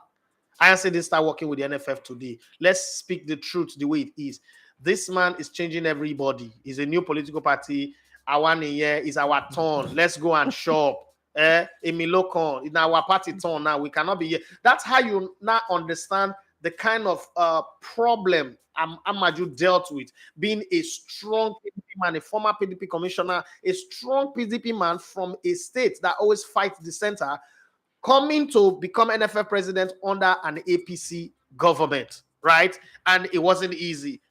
Ayansi didn't start working with the NFF today. Let's speak the truth the way it is. This man is changing everybody. He's a new political party. Is our turn. Let's go and shop. Emilokon, in our party turn now. We cannot be here. That's how you now understand the kind of problem Amaju dealt with, being a strong PDP man, a former PDP commissioner, a strong PDP man from a state that always fights the center, coming to become NFF president under an APC government, right? And it wasn't easy.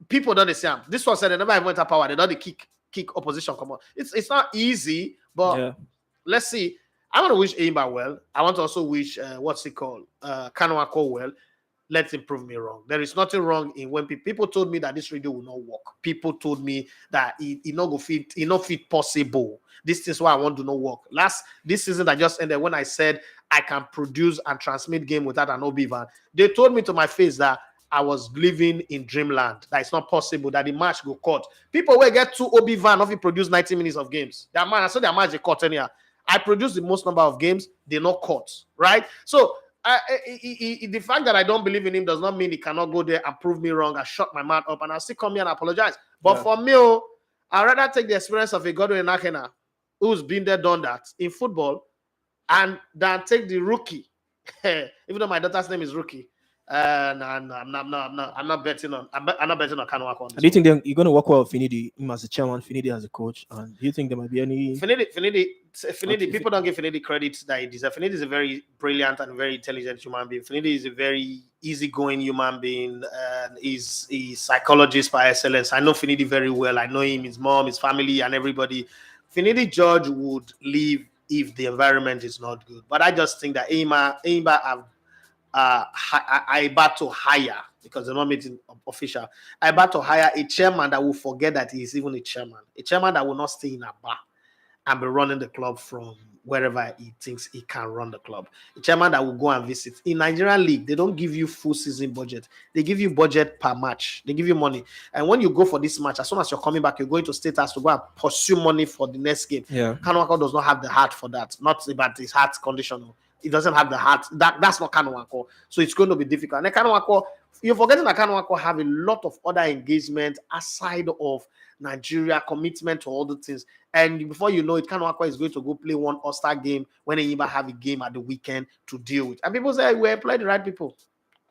People don't understand. This one said they never went to power. They don't kick opposition. Come on, it's not easy, but let's see. I want to wish Enyimba well. I want to also wish Kanu Wankwo well. Let him prove me wrong. There is nothing wrong in when people told me that this radio will not work. People told me that it not fit possible. This is what I want to not work. This season that just ended, when I said I can produce and transmit game without an OB van, they told me to my face that I was living in dreamland. That it's not possible that the match go cut. People will get 2 OB van if you produce 90 minutes of games. Their match they cut anyhow. I produce the most number of games, they're not cut, right? So the fact that I don't believe in him does not mean he cannot go there and prove me wrong. I shut my mouth up and I'll still come here and apologize. But for me, I'd rather take the experience of a Godwin Nakena who's been there, done that in football, and than take the rookie. Even though my daughter's name is Rookie. And I'm not betting on Kanuako. Do you think you're going to work well with Finidi, him as a chairman, Finidi as a coach? And do you think there might be any... Finidi, people don't give Finidi credit that he deserves. Finidi is a very brilliant and very intelligent human being. Finidi is a very easygoing human being. He's a psychologist by excellence. I know Finidi very well. I know him, his mom, his family, and everybody. Finidi George would leave if the environment is not good. But I just think that Aimba have I about to hire, because they're not making official. I about to hire a chairman that will forget that he is even a chairman that will not stay in a bar and be running the club from wherever he thinks he can run the club. A chairman that will go and visit. In Nigerian league, they don't give you full season budget. They give you budget per match. They give you money. And when you go for this match, as soon as you're coming back, you're going to State House to go and pursue money for the next game. Yeah. Kanuako does not have the heart for that. Not about his heart condition. He doesn't have the heart. That's not Kanuako. So it's going to be difficult. And Kanuako, you're forgetting that Kanuako have a lot of other engagement aside of Nigeria, commitment to all the things. And before you know it, Kanuako is going to go play one All-Star game when they even have a game at the weekend to deal with. And people say, we employ the right people.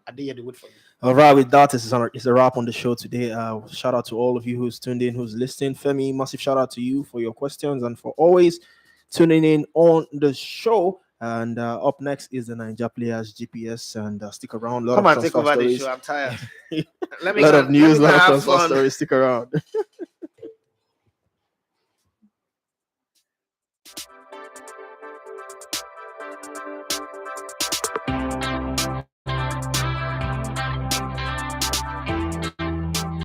I did the wait for you. All right, with that, it's a wrap on the show today. Shout out to all of you who's tuned in, who's listening. Femi, massive shout out to you for your questions and for always tuning in on the show. And up next is the Ninja Players GPS, and stick around. Come and take over the show. I'm tired. A lot of news, a lot of transfer stories. Stick around.